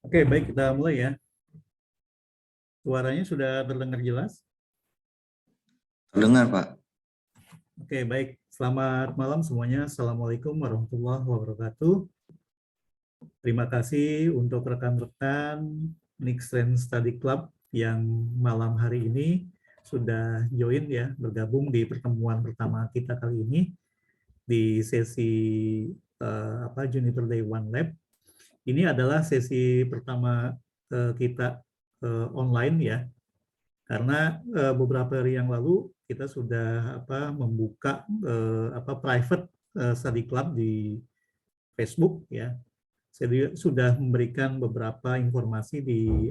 Oke, baik, kita mulai ya. Suaranya sudah terdengar jelas? Terdengar, Pak. Oke, baik. Selamat malam semuanya. Assalamualaikum warahmatullahi wabarakatuh. Terima kasih untuk rekan-rekan Nixren Study Club yang malam hari ini sudah join ya, bergabung di pertemuan pertama kita kali ini di sesi Juniper Day One Lab. Ini adalah sesi pertama kita online ya, karena beberapa hari yang lalu kita sudah membuka private study club di Facebook ya. Saya sudah memberikan beberapa informasi di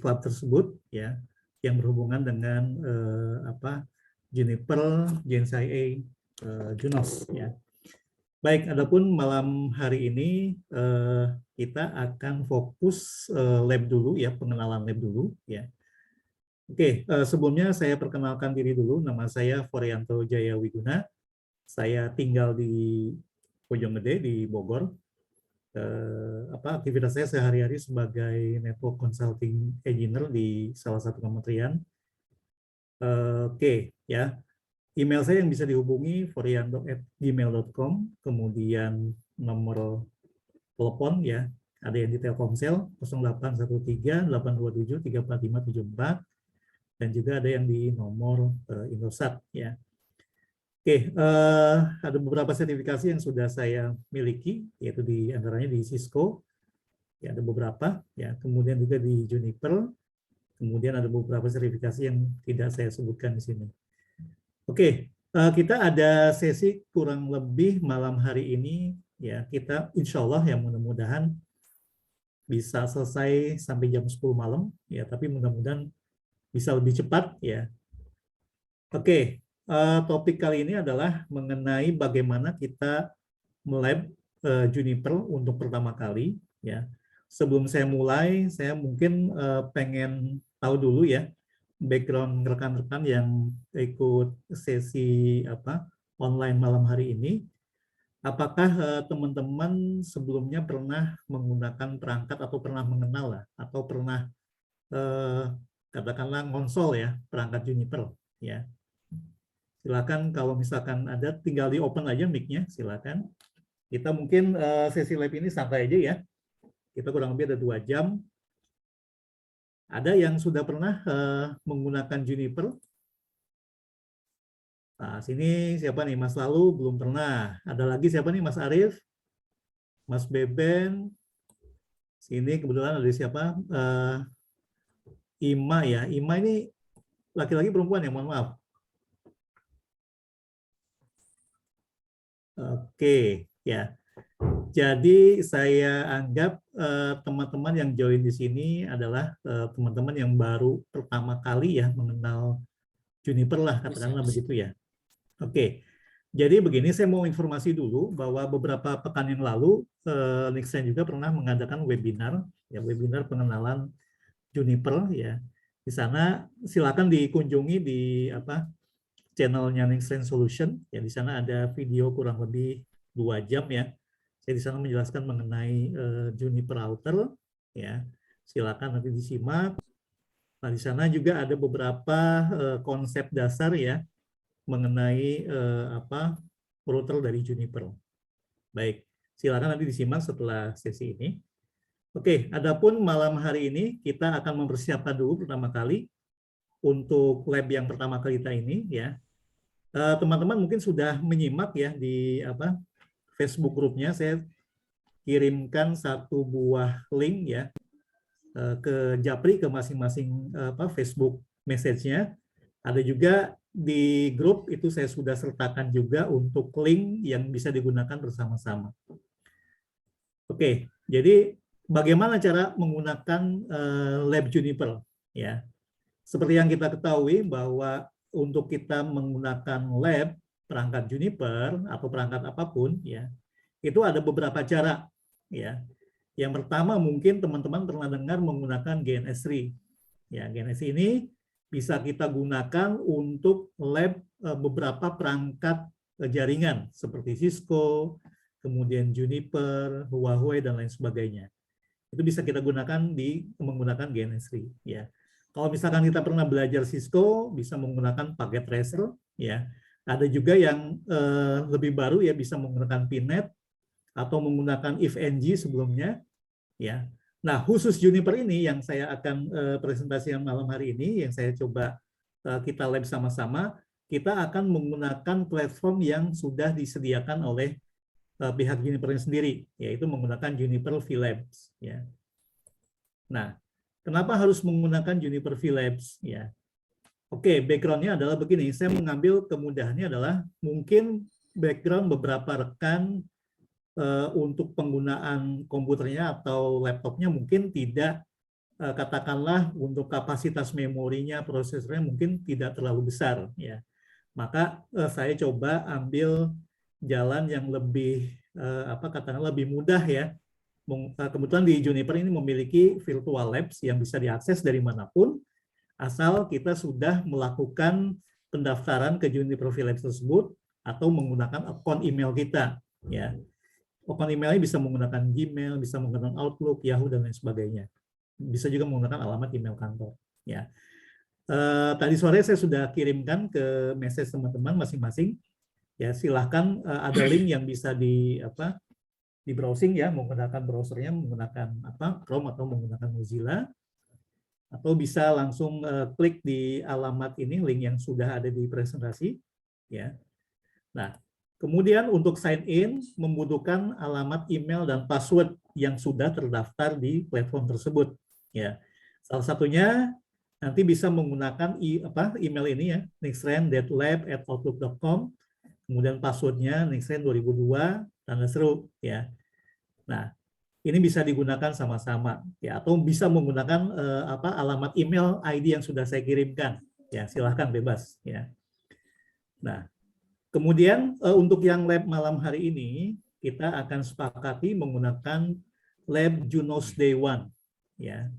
klub tersebut ya, yang berhubungan dengan Juniper, Gensai Junos ya. Baik, adapun malam hari ini kita akan fokus lab dulu ya, pengenalan lab dulu ya. Oke, sebelumnya saya perkenalkan diri dulu. Nama saya Forianto Jaya Wiguna. Saya tinggal di Bojonggede di Bogor. Aktivitas saya sehari-hari sebagai network consulting engineer di salah satu kementerian. Oke, ya. Email saya yang bisa dihubungi forianto@gmail.com, kemudian nomor telepon ya, ada yang di Telkomsel 0813 827 34574, dan juga ada yang di nomor Indosat ya. Oke, ada beberapa sertifikasi yang sudah saya miliki, yaitu di antaranya di Cisco, ya ada beberapa ya, kemudian juga di Juniper, kemudian ada beberapa sertifikasi yang tidak saya sebutkan di sini. Oke, kita ada sesi kurang lebih malam hari ini ya, kita insya Allah ya mudah-mudahan bisa selesai sampai jam 10 malam ya, tapi mudah-mudahan bisa lebih cepat ya. Oke, topik kali ini adalah mengenai bagaimana kita melab Juniper untuk pertama kali ya. Sebelum saya mulai, saya mungkin pengen tahu dulu ya background rekan-rekan yang ikut sesi online malam hari ini. Apakah teman-teman sebelumnya pernah menggunakan perangkat atau pernah mengenal lah, atau pernah katakanlah konsol ya perangkat Juniper ya. Silakan kalau misalkan ada, tinggal di open aja mic-nya, silakan. Kita mungkin sesi lab ini santai aja ya. Kita kurang lebih ada 2 jam. Ada yang sudah pernah menggunakan Juniper? Nah, sini siapa nih? Mas Lalu belum pernah. Ada lagi siapa nih? Mas Arief? Mas Beben? Sini kebetulan ada siapa? Ima ya. Ima ini laki-laki perempuan ya? Mohon maaf. Oke, ya. Jadi saya anggap teman-teman yang join di sini adalah teman-teman yang baru pertama kali ya mengenal Juniper lah, katakanlah begitu ya. Oke, jadi begini, saya mau informasi dulu bahwa beberapa pekan yang lalu Nixren juga pernah mengadakan webinar, ya webinar pengenalan Juniper ya. Di sana silakan dikunjungi di channelnya Nixren Solution, ya di sana ada video kurang lebih 2 jam ya. Saya di sana menjelaskan mengenai Juniper Router ya. Silakan nanti disimak. Nah, di sana juga ada beberapa konsep dasar ya mengenai router dari Juniper. Baik, silakan nanti disimak setelah sesi ini. Oke, adapun malam hari ini kita akan mempersiapkan dulu pertama kali untuk lab yang pertama kali kita ini ya. Teman-teman mungkin sudah menyimak ya di Facebook grupnya. Saya kirimkan satu buah link ya ke Japri, ke masing-masing Facebook message-nya. Ada juga di grup itu saya sudah sertakan juga untuk link yang bisa digunakan bersama-sama. Oke, jadi bagaimana cara menggunakan Lab Juniper ya? Seperti yang kita ketahui bahwa untuk kita menggunakan lab perangkat Juniper atau perangkat apapun ya, itu ada beberapa cara ya. Yang pertama mungkin teman-teman pernah dengar menggunakan GNS3. Ya, GNS3 ini bisa kita gunakan untuk lab beberapa perangkat jaringan seperti Cisco, kemudian Juniper, Huawei, dan lain sebagainya. Itu bisa kita gunakan menggunakan GNS3 ya. Kalau misalkan kita pernah belajar Cisco, bisa menggunakan paket tracer ya. Ada juga yang lebih baru ya, bisa menggunakan Pinet atau menggunakan ifng sebelumnya ya. Nah, khusus Juniper ini yang saya akan presentasikan malam hari ini, yang saya coba kita lab sama-sama, kita akan menggunakan platform yang sudah disediakan oleh pihak Juniper sendiri, yaitu menggunakan Juniper VLabs ya. Nah, kenapa harus menggunakan Juniper VLabs ya? Oke, background-nya adalah begini, saya mengambil kemudahannya adalah mungkin background beberapa rekan untuk penggunaan komputernya atau laptopnya mungkin tidak, katakanlah untuk kapasitas memorinya, prosesornya mungkin tidak terlalu besar ya. Maka saya coba ambil jalan yang lebih katakanlah lebih mudah ya. Kebetulan di Juniper ini memiliki virtual labs yang bisa diakses dari manapun, asal kita sudah melakukan pendaftaran ke Juniper VLabs tersebut atau menggunakan akun email kita ya. Akun emailnya bisa menggunakan Gmail, bisa menggunakan Outlook, Yahoo, dan lain sebagainya. Bisa juga menggunakan alamat email kantor. Ya. Tadi sore saya sudah kirimkan ke message teman-teman masing-masing. Ya, silahkan ada link yang bisa di browsing ya, menggunakan browsernya, menggunakan Chrome atau menggunakan Mozilla, atau bisa langsung klik di alamat ini, link yang sudah ada di presentasi. Ya. Nah, kemudian untuk sign in membutuhkan alamat email dan password yang sudah terdaftar di platform tersebut. Ya, salah satunya nanti bisa menggunakan email ini ya, nixren.lab@outlook.com. Kemudian passwordnya nixren 2002 tanda seru ya. Nah, ini bisa digunakan sama-sama ya, atau bisa menggunakan alamat email ID yang sudah saya kirimkan. Ya, silahkan bebas ya. Nah, kemudian untuk yang lab malam hari ini, kita akan sepakati menggunakan lab Junos Day One. Ya.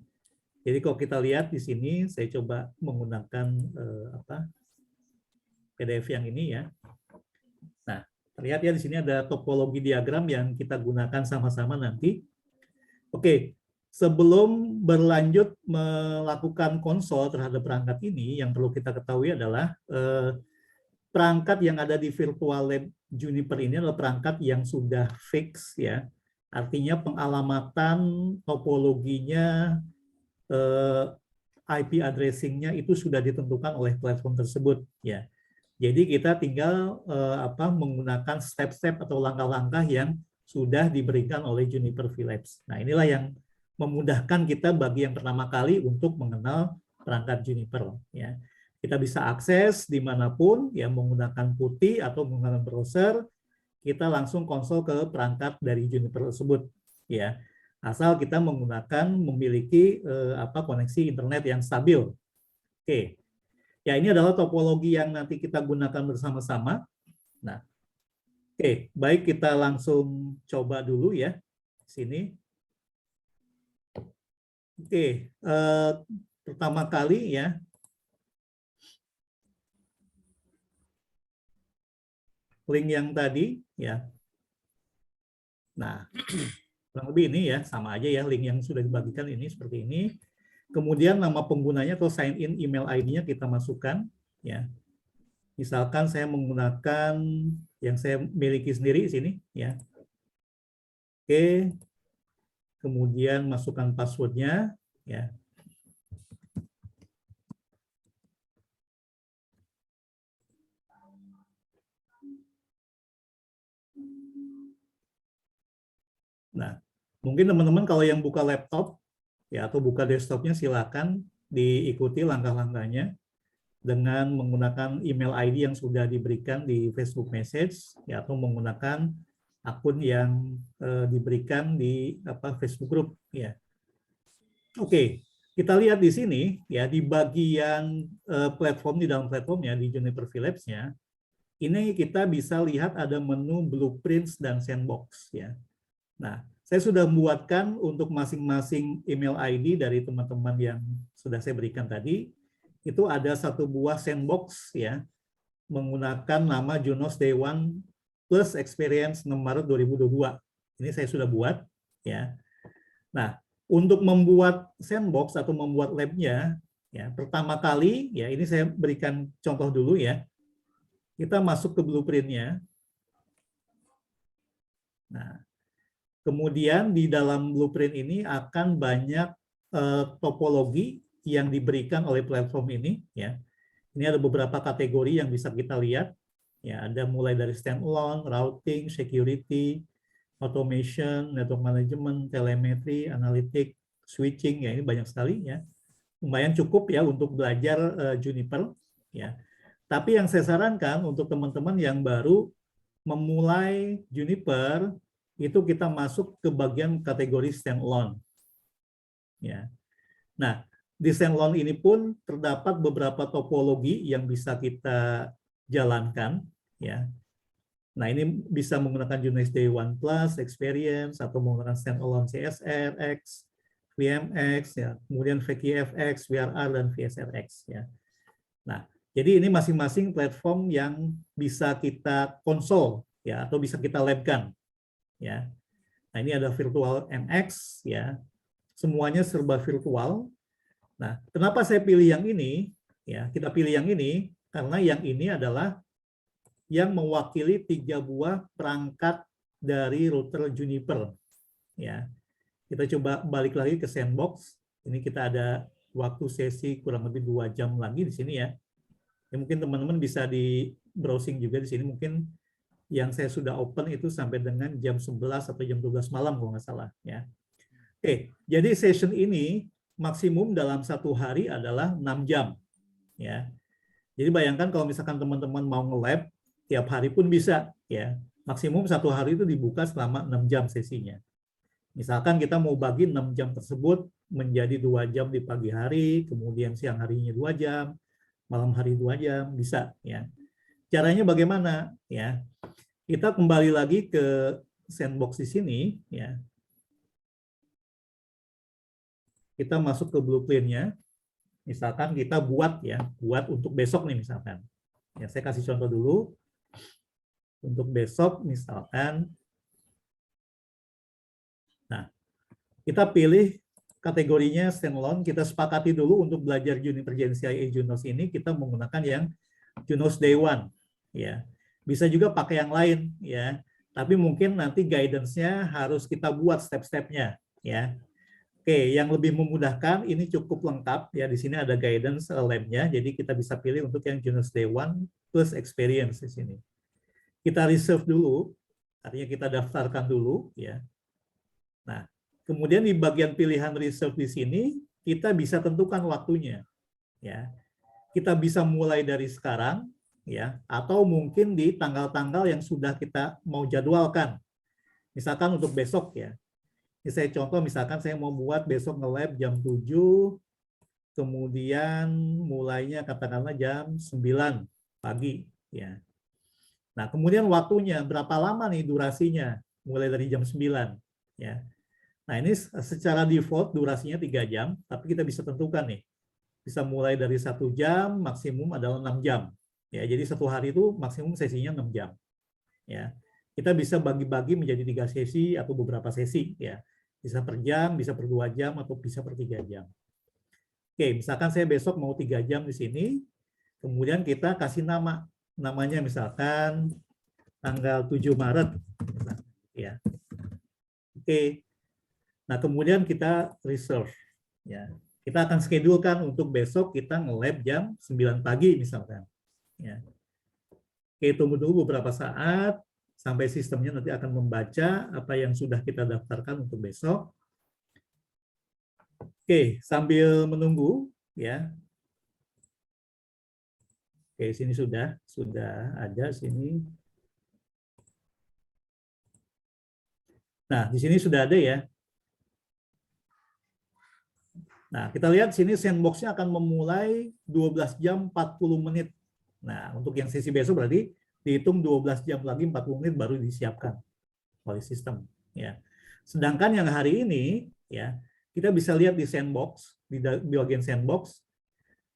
Jadi kalau kita lihat di sini, saya coba menggunakan PDF yang ini ya. Nah, terlihat ya di sini ada topologi diagram yang kita gunakan sama-sama nanti. Oke, sebelum berlanjut melakukan konsol terhadap perangkat ini, yang perlu kita ketahui adalah perangkat yang ada di virtual lab Juniper ini adalah perangkat yang sudah fix ya. Artinya pengalamatan topologinya, IP addressing-nya itu sudah ditentukan oleh platform tersebut ya. Jadi kita tinggal menggunakan step-step atau langkah-langkah yang sudah diberikan oleh Juniper VLabs. Nah, inilah yang memudahkan kita bagi yang pertama kali untuk mengenal perangkat Juniper ya. Kita bisa akses dimanapun, ya menggunakan putih atau menggunakan browser, kita langsung konsol ke perangkat dari Juniper tersebut, ya. Asal kita memiliki koneksi internet yang stabil. Oke, ya ini adalah topologi yang nanti kita gunakan bersama-sama. Nah, oke, baik kita langsung coba dulu ya, sini. Oke, pertama kali ya. Link yang tadi ya. Nah, kurang lebih ini ya, sama aja ya, link yang sudah dibagikan ini seperti ini. Kemudian nama penggunanya atau sign in email ID-nya kita masukkan ya. Misalkan saya menggunakan yang saya miliki sendiri sini ya. Oke. Kemudian masukkan passwordnya ya. Nah, mungkin teman-teman kalau yang buka laptop ya atau buka desktopnya silakan diikuti langkah-langkahnya dengan menggunakan email ID yang sudah diberikan di Facebook Message ya, atau menggunakan akun yang diberikan di Facebook Group ya. Oke, kita lihat di sini ya, di bagian platform, di dalam platformnya di Juniper VLabs-nya ini kita bisa lihat ada menu blueprints dan sandbox ya. Nah, saya sudah membuatkan untuk masing-masing email ID dari teman-teman yang sudah saya berikan tadi, itu ada satu buah sandbox ya, menggunakan nama Junos Day One plus Experience 6 Maret 2022. Ini saya sudah buat ya. Nah, Untuk membuat sandbox atau membuat lab-nya, ya, pertama kali, ya ini saya berikan contoh dulu ya. Kita masuk ke blueprint-nya. Nah, kemudian di dalam blueprint ini akan banyak topologi yang diberikan oleh platform ini. Ya, ini ada beberapa kategori yang bisa kita lihat. Ya, ada mulai dari standalone, routing, security, automation, network management, telemetry, analytic, switching. Ya, ini banyak sekali ya. Lumayan cukup ya untuk belajar Juniper. Ya, tapi yang saya sarankan untuk teman-teman yang baru memulai Juniper, itu kita masuk ke bagian kategori standalone. Ya. Nah, di standalone ini pun terdapat beberapa topologi yang bisa kita jalankan. Ya. Nah, ini bisa menggunakan Junos Day One Plus, Experience, atau menggunakan standalone CSR, X, VMX, ya. Kemudian VKFX, VRR, dan VSRX. Ya. Nah, jadi ini masing-masing platform yang bisa kita konsol, ya, atau bisa kita labkan. Ya. Nah, ini ada virtual MX, ya. Semuanya serba virtual. Nah, kenapa saya pilih yang ini? Ya, kita pilih yang ini karena yang ini adalah yang mewakili 3 buah perangkat dari router Juniper. Ya, kita coba balik lagi ke sandbox. Ini kita ada waktu sesi kurang lebih 2 jam lagi di sini ya. Ya mungkin teman-teman bisa di browsing juga di sini. Mungkin yang saya sudah open itu sampai dengan jam 11 atau jam 12 malam kalau nggak salah. Ya. Oke, jadi session ini maksimum dalam 1 hari adalah 6 jam. Ya. Jadi bayangkan kalau misalkan teman-teman mau nge-lab, tiap hari pun bisa. Ya. Maksimum 1 hari itu dibuka selama 6 jam sesinya. Misalkan kita mau bagi 6 jam tersebut menjadi 2 jam di pagi hari, kemudian siang harinya 2 jam, malam hari 2 jam, bisa. Ya. Caranya bagaimana? Ya. Kita kembali lagi ke sandbox di sini, ya. Kita masuk ke blueprint-nya. Misalkan kita buat ya, buat untuk besok nih misalkan. Ya, saya kasih contoh dulu. Untuk besok misalkan. Nah, kita pilih kategorinya standalone. Kita sepakati dulu untuk belajar Juniper GNCIA Junos ini kita menggunakan yang Junos Day One. Ya. Bisa juga pakai yang lain ya, tapi mungkin nanti guidance-nya harus kita buat step-stepnya ya. Oke, yang lebih memudahkan ini cukup lengkap ya, di sini ada guidance lab-nya, jadi kita bisa pilih untuk yang Junos Day One plus experience di sini. Kita reserve dulu, artinya kita daftarkan dulu ya. Nah, kemudian di bagian pilihan reserve di sini kita bisa tentukan waktunya ya. Kita bisa mulai dari sekarang ya, atau mungkin di tanggal-tanggal yang sudah kita mau jadwalkan. Misalkan untuk besok ya. Ini saya contoh, misalkan saya mau buat besok nge-lab jam 7, kemudian mulainya katakanlah jam 9 pagi. Ya. Nah, kemudian waktunya, berapa lama nih durasinya? Mulai dari jam 9. Ya. Nah, ini secara default durasinya 3 jam, tapi kita bisa tentukan nih. Bisa mulai dari 1 jam, maksimum adalah 6 jam. Ya, jadi 1 hari itu maksimum sesinya 6 jam. Ya, kita bisa bagi-bagi menjadi 3 sesi atau beberapa sesi. Ya, bisa per jam, bisa per 2 jam, atau bisa per 3 jam. Oke, misalkan saya besok mau 3 jam di sini, kemudian kita kasih nama. Namanya misalkan tanggal 7 Maret. Ya. Oke. Nah, kemudian kita reserve. Ya. Kita akan schedulekan untuk besok kita nge-lab jam 9 pagi misalkan. Ya. Oke, tunggu dulu beberapa saat sampai sistemnya nanti akan membaca apa yang sudah kita daftarkan untuk besok. Oke, sambil menunggu ya. Oke, sini sudah ada sini. Nah, di sini sudah ada ya. Nah, kita lihat sini sandbox-nya akan memulai 12 jam 40 menit. Nah, untuk yang sesi besok berarti dihitung 12 jam lagi 40 menit baru disiapkan oleh sistem. Ya. Sedangkan yang hari ini, ya, kita bisa lihat di sandbox, di bagian sandbox,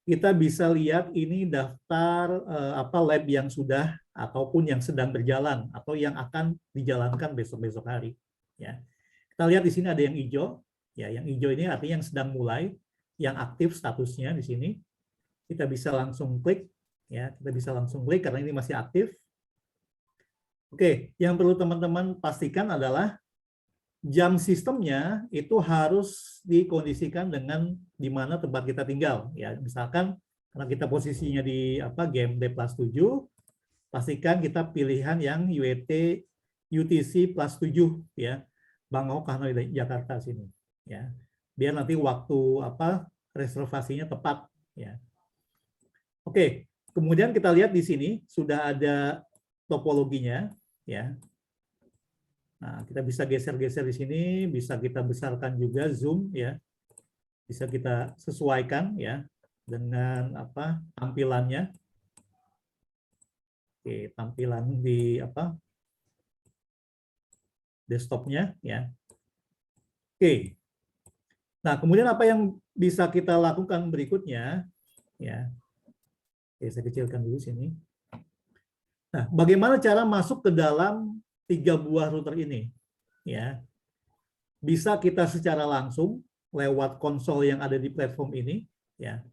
kita bisa lihat ini daftar apa lab yang sudah ataupun yang sedang berjalan atau yang akan dijalankan besok-besok hari. Ya. Kita lihat di sini ada yang hijau. Ya, yang hijau ini artinya yang sedang mulai, yang aktif statusnya di sini. Kita bisa langsung klik, ya, kita bisa langsung klik karena ini masih aktif. Oke, yang perlu teman-teman pastikan adalah jam sistemnya itu harus dikondisikan dengan di mana tempat kita tinggal. Ya, misalkan karena kita posisinya di game D+7, pastikan kita pilihan yang UTC +7 ya, Bangkok Hanoi Jakarta sini ya. Biar nanti waktu reservasinya tepat ya. Oke, kemudian kita lihat di sini sudah ada topologinya ya. Nah, kita bisa geser-geser di sini, bisa kita besarkan juga zoom ya. Bisa kita sesuaikan ya dengan tampilannya. Oke, tampilan di desktopnya ya. Oke. Nah, kemudian apa yang bisa kita lakukan berikutnya ya. Oke, saya kecilkan dulu sini. Nah, bagaimana cara masuk ke dalam 3 buah router ini? Ya. Bisa kita secara langsung lewat konsol yang ada di platform ini ya.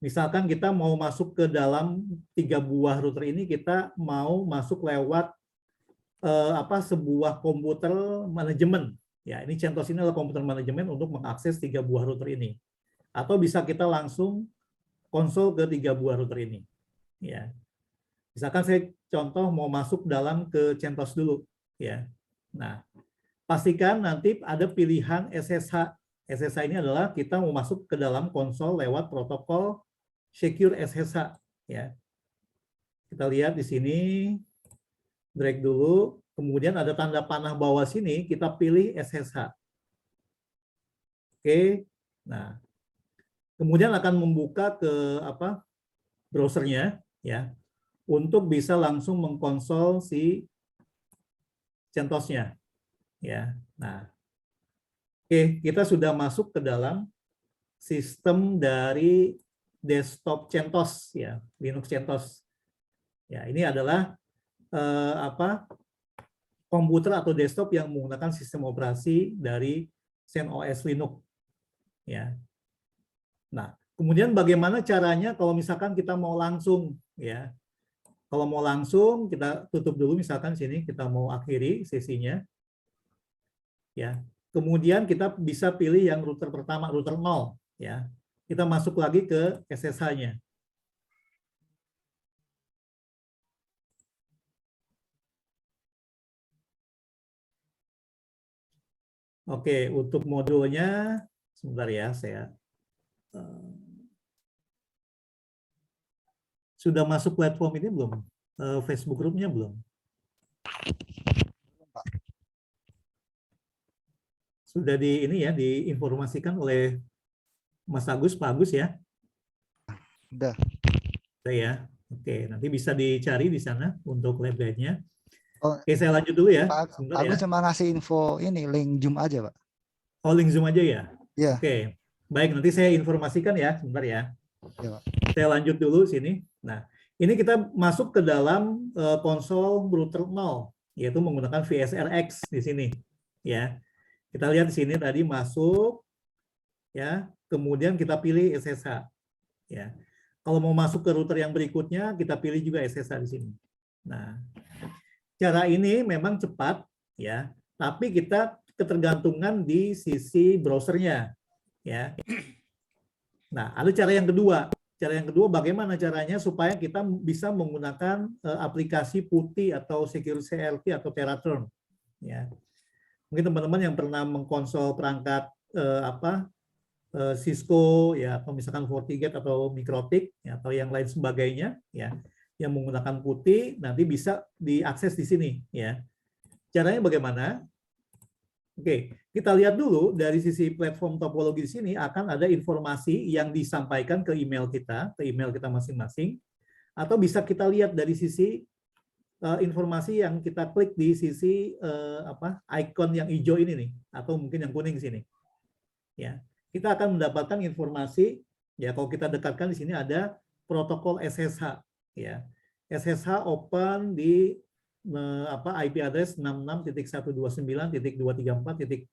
Misalkan kita mau masuk ke dalam 3 buah router ini, kita mau masuk lewat sebuah komputer manajemen. Ya, ini CentOS ini adalah komputer manajemen untuk mengakses 3 buah router ini. Atau bisa kita langsung konsol ke 3 buah router ini. Ya. Misalkan saya contoh mau masuk dalam ke CentOS dulu. Ya. Nah, pastikan nanti ada pilihan SSH. SSH ini adalah kita mau masuk ke dalam konsol lewat protokol Secure SSH. Ya. Kita lihat di sini, drag dulu. Kemudian ada tanda panah bawah sini, kita pilih SSH. Oke, nah, kemudian akan membuka ke browsernya, ya, untuk bisa langsung mengkonsol si CentOS-nya, ya. Nah, oke, kita sudah masuk ke dalam sistem dari desktop CentOS, ya, Linux CentOS. Ya, ini adalah komputer atau desktop yang menggunakan sistem operasi dari CentOS Linux. Ya. Nah, kemudian bagaimana caranya kalau misalkan kita mau langsung, ya? Kalau mau langsung kita tutup dulu, misalkan sini kita mau akhiri sesinya, ya. Kemudian kita bisa pilih yang router pertama, router 0, ya. Kita masuk lagi ke SSH-nya. Oke, untuk modulnya, sebentar ya, saya sudah masuk platform ini belum? Facebook Group-nya belum? Sudah diinformasikan oleh Mas Agus, Pak Agus ya? Udah. Udah ya. Oke, nanti bisa dicari di sana untuk lab guide-nya. Oh, Oke, saya lanjut dulu ya. Pak Agus ya. cuma ngasih info ini, link Zoom aja, Pak. Oh, link Zoom aja ya? Iya. Oke, baik, nanti saya informasikan ya, sebentar ya. Ya, Pak. Saya lanjut dulu sini. Nah, ini kita masuk ke dalam konsol router 0, yaitu menggunakan VSRX di sini. Ya, kita lihat di sini tadi masuk, ya, kemudian kita pilih SSH. Ya, kalau mau masuk ke router yang berikutnya, kita pilih juga SSH di sini. Nah, cara ini memang cepat, ya, tapi kita ketergantungan di sisi browsernya, ya. Nah, ada cara yang kedua. Cara yang kedua, bagaimana caranya supaya kita bisa menggunakan aplikasi PuTTY atau Secure CRT atau Teraterm, ya. Mungkin teman-teman yang pernah mengkonsol perangkat Cisco, ya, atau misalkan FortiGate atau MikroTik, ya, atau yang lain sebagainya, ya, yang menggunakan PuTTY nanti bisa diakses di sini, ya. Caranya bagaimana? Oke, kita lihat dulu dari sisi platform topologi di sini akan ada informasi yang disampaikan ke email kita masing-masing, atau bisa kita lihat dari sisi informasi yang kita klik di sisi icon yang hijau ini nih, atau mungkin yang kuning sini. Ya, kita akan mendapatkan informasi. Ya, kalau kita dekatkan di sini ada protokol SSH. Ya, SSH open di IP address 66.129.234.0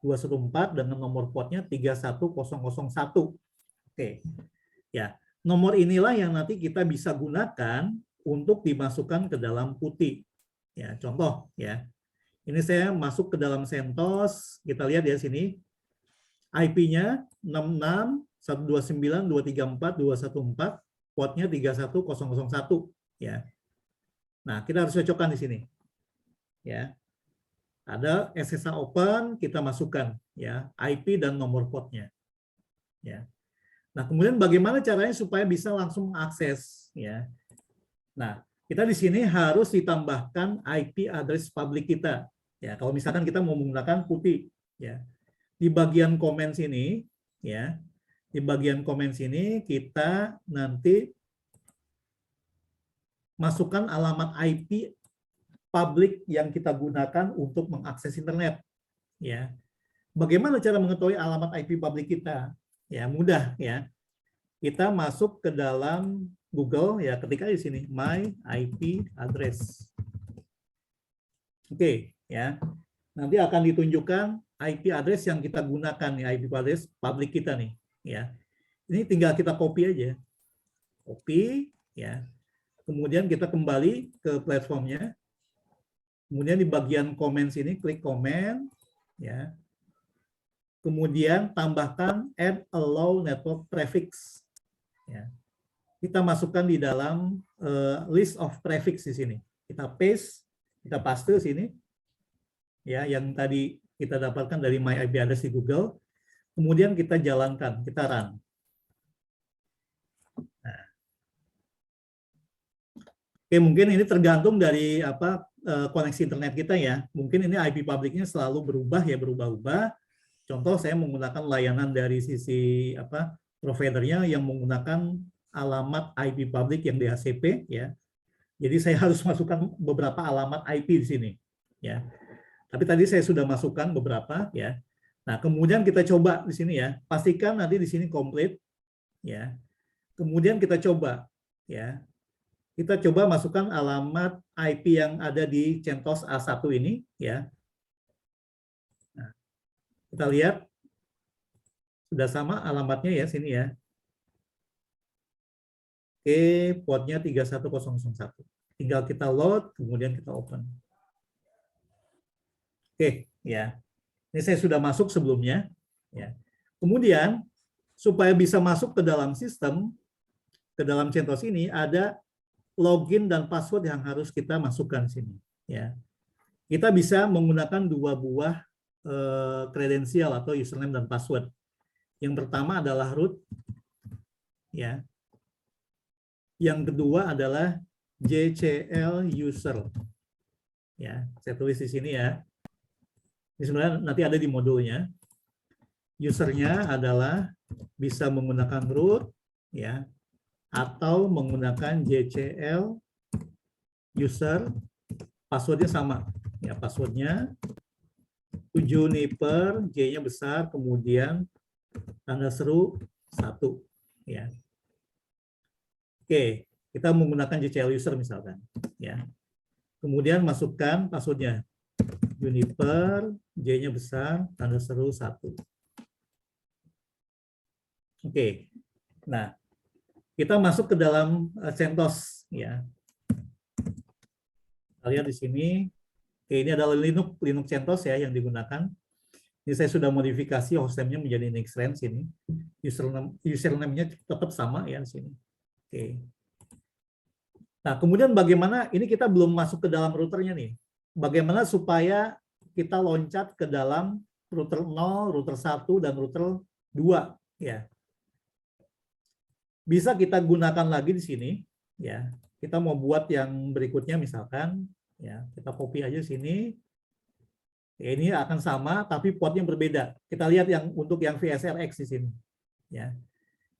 214 dengan nomor portnya 31001. Oke. Ya, nomor inilah yang nanti kita bisa gunakan untuk dimasukkan ke dalam PuTTY. Ya, contoh ya. Ini saya masuk ke dalam CentOS, kita lihat ya sini. IP-nya 66.129.234.214, portnya 31001 ya. Nah, kita harus cocokkan di sini. Ya. Ada SSH open, kita masukkan ya, IP dan nomor portnya. Ya. Nah, kemudian bagaimana caranya supaya bisa langsung mengakses ya. Nah, kita di sini harus ditambahkan IP address public kita. Ya, kalau misalkan kita mau menggunakan PuTTY ya. Di bagian komen sini ya. Di bagian komen sini kita nanti masukkan alamat IP publik yang kita gunakan untuk mengakses internet ya. Bagaimana cara mengetahui alamat IP publik kita? Ya, mudah ya. Kita masuk ke dalam Google ya, ketika di sini my IP address. Oke, ya. Nanti akan ditunjukkan IP address yang kita gunakan nih, IP address publik kita nih, ya. Ini tinggal kita copy aja. Copy ya. Kemudian kita kembali ke platformnya. Kemudian di bagian komen sini klik komen ya. Kemudian tambahkan add allow network prefix. Ya. Kita masukkan di dalam list of prefix di sini. Kita paste sini. Ya, yang tadi kita dapatkan dari my IP address di Google. Kemudian kita jalankan, kita run. Nah. Oke, mungkin ini tergantung dari koneksi internet kita ya. Mungkin ini IP publiknya selalu berubah ya, berubah-ubah. Contoh saya menggunakan layanan dari sisi providernya yang menggunakan alamat IP publik yang DHCP ya. Jadi saya harus masukkan beberapa alamat IP di sini ya. Tapi tadi saya sudah masukkan beberapa ya. Nah, kemudian kita coba di sini ya. Pastikan nanti di sini komplit ya. Kemudian kita coba ya. Kita coba masukkan alamat IP yang ada di CentOS A1 ini ya. Nah, kita lihat sudah sama alamatnya ya sini ya. Oke, portnya 31001. Tinggal kita load, kemudian kita open. Oke, ya. Ini saya sudah masuk sebelumnya. Ya. Kemudian, supaya bisa masuk ke dalam sistem, ke dalam CentOS ini, ada login dan password yang harus kita masukkan sini. Ya. Kita bisa menggunakan dua buah kredensial atau username dan password. Yang pertama adalah root, ya. Yang kedua adalah JCL user. Ya, saya tulis di sini ya. Ini sebenarnya nanti ada di modulnya. Usernya adalah bisa menggunakan root, ya, atau menggunakan JCL user. Passwordnya sama, ya, passwordnya 7 Juniper, J-nya besar, kemudian tanda seru 1, ya. Oke, kita menggunakan JCL user misalkan, ya. Kemudian masukkan passwordnya Juniper, J-nya besar, tanda seru 1. Oke, nah kita masuk ke dalam CentOS, ya. Kita lihat di sini. Oke, ini adalah Linux CentOS ya yang digunakan. Ini saya sudah modifikasi hostname-nya menjadi Nixrens ini. Username-nya tetap sama ya di sini. Oke. Nah, kemudian bagaimana, ini kita belum masuk ke dalam routernya nih. Bagaimana supaya kita loncat ke dalam router 0, router 1, dan router 2. Ya. Bisa kita gunakan lagi di sini. Ya. Kita mau buat yang berikutnya misalkan. Ya, kita copy aja sini. Ya, ini akan sama, tapi portnya berbeda. Kita lihat yang untuk yang VSRX di sini. Ya.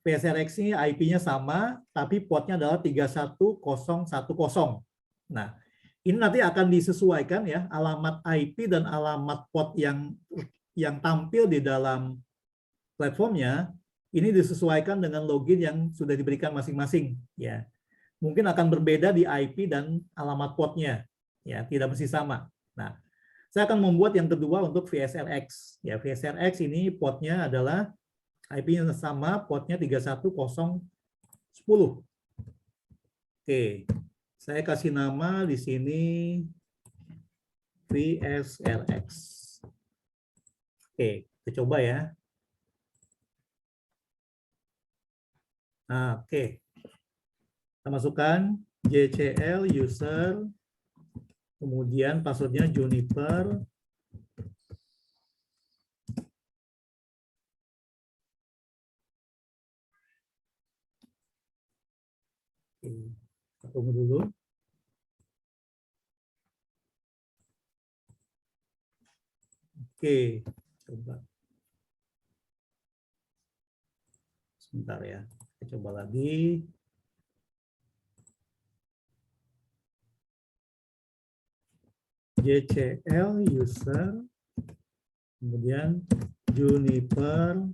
VSRX ini IP-nya sama, tapi portnya adalah 31010. Nah, ini nanti akan disesuaikan ya, alamat IP dan alamat port yang tampil di dalam platformnya, ini disesuaikan dengan login yang sudah diberikan masing-masing. Ya. Mungkin akan berbeda di IP dan alamat portnya. Ya, tidak mesti sama. Nah, Saya akan membuat yang kedua untuk VSRX. Ya, VSRX ini portnya adalah IP yang sama, portnya 31010. Oke, saya kasih nama di sini VSRX. Oke, kita coba ya. Nah, oke. Kita masukkan JCL user, kemudian passwordnya Juniper. Oke, kita tunggu dulu. Oke, coba. Sebentar ya, kita coba lagi. JCL user, kemudian Juniper,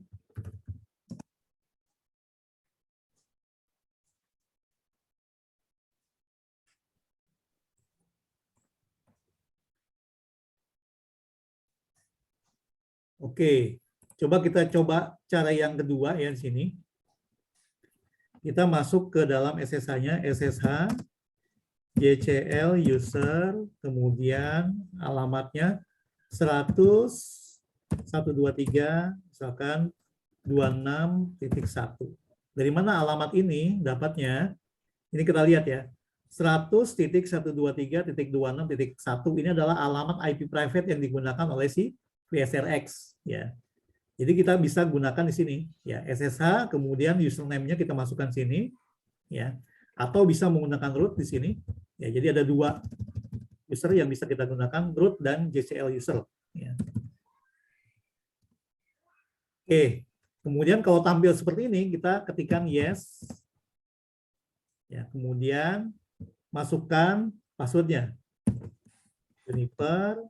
oke, kita coba cara yang kedua ya di sini. Kita masuk ke dalam SSH-nya, SSH JCL user, kemudian alamatnya 100.123 misalkan 26.1. Dari mana alamat ini dapatnya? Ini kita lihat ya. 100.123.26.1 ini adalah alamat IP private yang digunakan oleh si VSRX ya. Jadi kita bisa gunakan di sini ya, SSH, kemudian username-nya kita masukkan sini ya, atau bisa menggunakan root di sini ya. Jadi ada dua user yang bisa kita gunakan, root dan JCL user ya. Oke, kemudian kalau tampil seperti ini kita ketikkan yes ya, kemudian masukkan passwordnya Juniper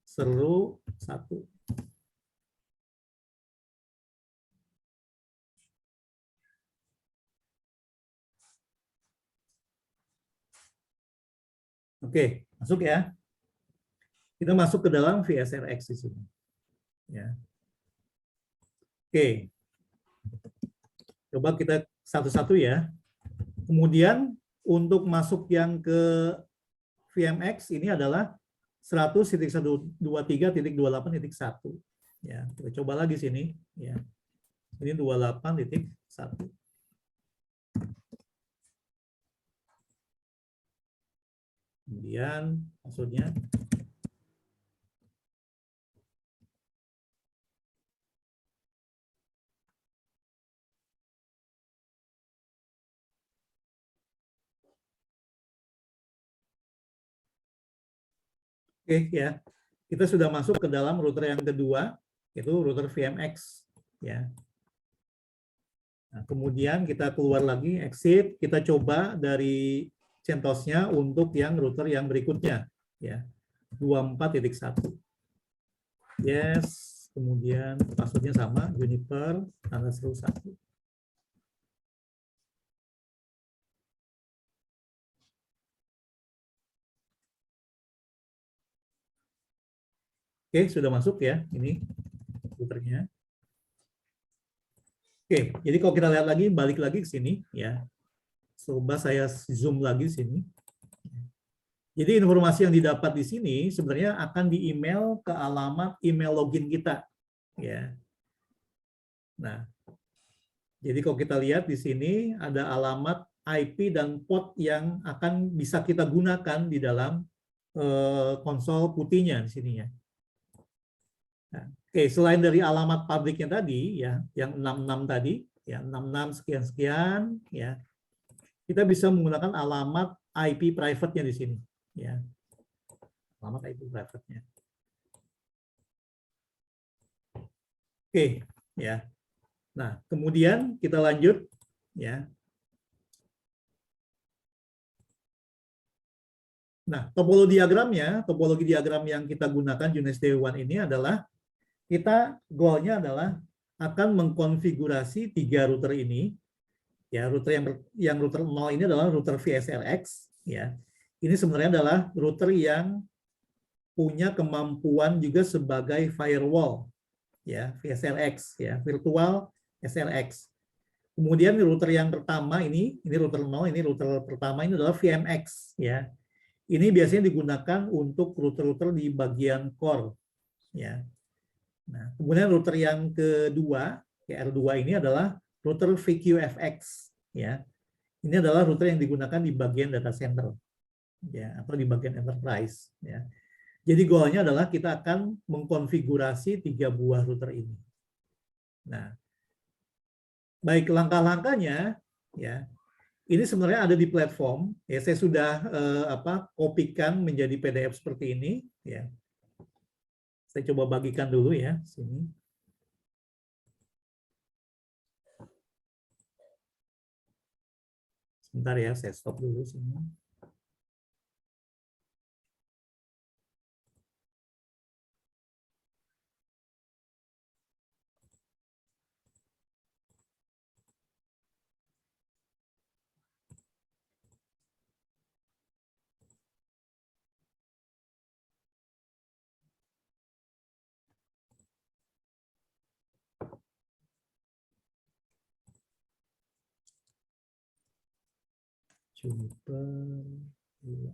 seru 1. Oke, masuk ya. Kita masuk ke dalam VSRX di sini. Ya. Oke. Coba kita satu-satu ya. Kemudian untuk masuk yang ke VMX ini adalah 100.123.28.1. Ya, kita coba lagi sini ya. Ini 28.1. Kemudian maksudnya oke ya. Kita sudah masuk ke dalam router yang kedua, yaitu router VMX ya. Nah, kemudian kita keluar lagi, exit, kita coba dari CentOS-nya untuk yang router yang berikutnya ya. 24.1. Yes, kemudian passwordnya sama, Juniper tanda seru 1. Oke, sudah masuk ya, ini routernya. Oke, jadi kalau kita lihat lagi, balik lagi ke sini ya. Coba saya zoom lagi sini. Jadi informasi yang didapat di sini sebenarnya akan di-email ke alamat email login kita. Ya. Nah, jadi kalau kita lihat di sini ada alamat IP dan port yang akan bisa kita gunakan di dalam konsol putihnya di sininya. Nah, oke, selain dari alamat pabriknya tadi, ya, yang 66 tadi, ya 66 sekian-sekian, ya, kita bisa menggunakan alamat IP private-nya di sini. Ya, alamat IP private-nya. Oke, ya. Nah, kemudian kita lanjut, ya. Nah, topologi diagram yang kita gunakan Junes Dewan ini adalah kita goalnya adalah akan mengkonfigurasi 3 router ini. Ya, router yang router 0 ini adalah router VSRX. Ya, ini sebenarnya adalah router yang punya kemampuan juga sebagai firewall, ya, VSLX, ya, virtual SLX. Kemudian router yang pertama ini router 0, ini router pertama ini adalah VMX, ya. Ini biasanya digunakan untuk router-router di bagian core, ya. Nah, kemudian router yang kedua, ya, R2 ini adalah router VQFX, ya. Ini adalah router yang digunakan di bagian data center, ya, atau di bagian enterprise, ya. Jadi goalnya adalah kita akan mengkonfigurasi 3 buah router ini. Nah, baik langkah-langkahnya, ya, ini sebenarnya ada di platform. Ya, saya sudah kopikan menjadi PDF seperti ini. Ya, saya coba bagikan dulu ya sini. Sebentar ya, saya stop dulu sini. Juniper 2.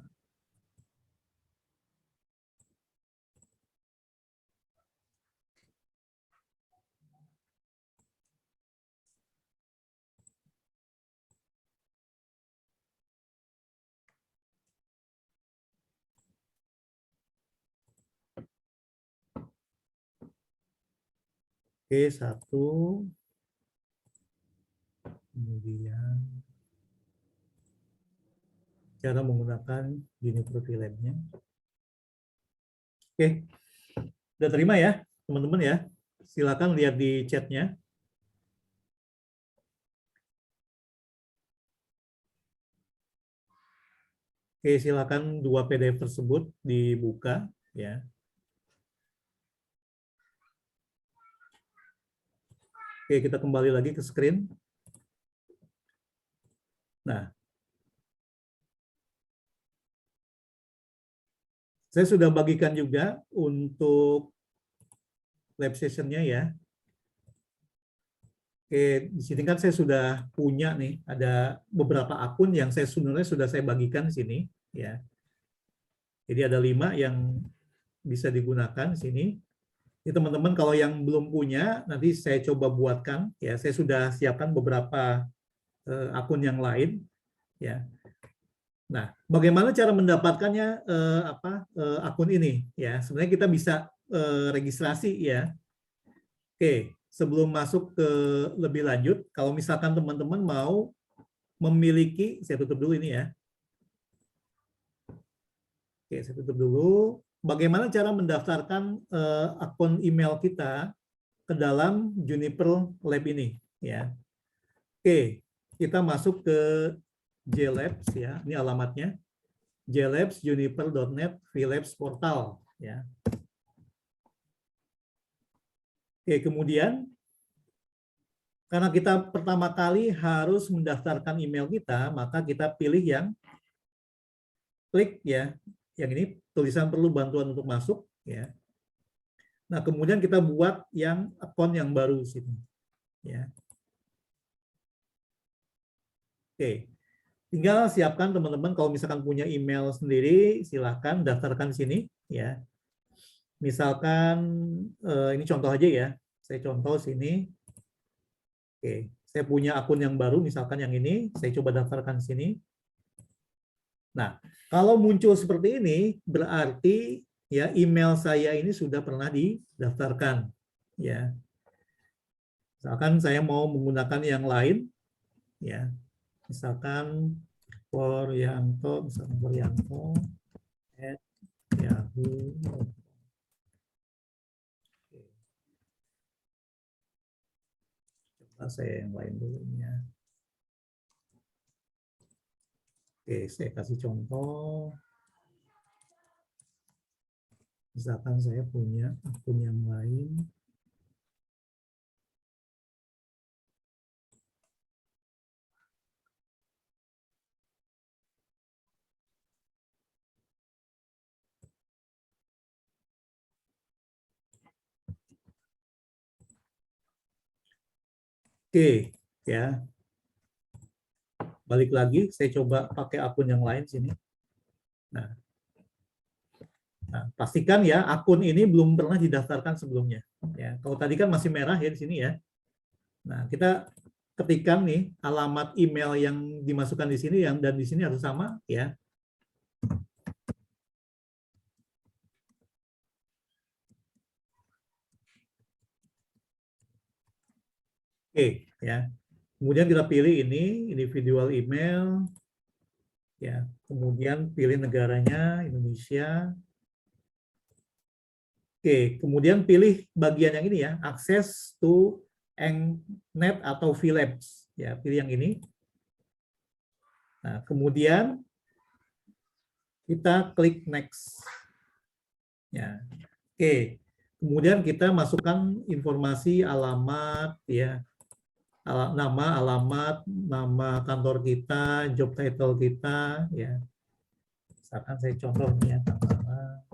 Oke, satu. Kemudian cara menggunakan Juniper VLAN-nya. Oke, udah terima ya teman-teman ya. Silakan lihat di chatnya. Oke, silakan 2 PDF tersebut dibuka ya. Oke, kita kembali lagi ke screen. Nah, saya sudah bagikan juga untuk lab session-nya ya. Oke, di sini kan saya sudah punya nih, ada beberapa akun yang sebenarnya sudah saya bagikan di sini ya. Jadi ada 5 yang bisa digunakan di sini. Ini teman-teman kalau yang belum punya, nanti saya coba buatkan ya. Saya sudah siapkan beberapa akun yang lain ya. Nah, bagaimana cara mendapatkannya akun ini ya? Sebenarnya kita bisa registrasi ya. Oke, sebelum masuk ke lebih lanjut, kalau misalkan teman-teman mau memiliki, saya tutup dulu ini ya. Oke, saya tutup dulu. Bagaimana cara mendaftarkan akun email kita ke dalam Juniper Lab ini ya. Oke, kita masuk ke JLabs ya. Ini alamatnya. JLabs juniper.net VLabs portal ya. Oke, kemudian karena kita pertama kali harus mendaftarkan email kita, maka kita pilih yang klik ya, yang ini tulisan perlu bantuan untuk masuk ya. Nah, kemudian kita buat yang akun yang baru di sini ya. Oke. Tinggal siapkan teman-teman kalau misalkan punya email sendiri, silahkan daftarkan di sini ya. Misalkan ini contoh aja ya. Saya contoh sini. Oke, saya punya akun yang baru misalkan yang ini, saya coba daftarkan di sini. Nah, kalau muncul seperti ini berarti ya email saya ini sudah pernah didaftarkan ya. Misalkan saya mau menggunakan yang lain ya. Misalkan Poryanto, misalkan Poryanto @yahoo. Coba saya yang lain dulu ya. Oke, saya kasih contoh. Misalkan saya punya akun yang lain. Oke, ya. Balik lagi, saya coba pakai akun yang lain sini. Nah, pastikan ya akun ini belum pernah didaftarkan sebelumnya. Ya, kalau tadi kan masih merah ya di sini ya. Nah, kita ketikkan nih alamat email yang dimasukkan di sini dan di sini harus sama ya. Oke, ya. Kemudian kita pilih ini individual email ya. Kemudian pilih negaranya Indonesia. Oke, kemudian pilih bagian yang ini ya, access to EngNet atau VLabs. Ya, pilih yang ini. Nah, kemudian kita klik next. Ya. Oke. Kemudian kita masukkan informasi alamat ya, nama, alamat, nama kantor kita, job title kita ya. Misalkan saya contoh nih ya, nama.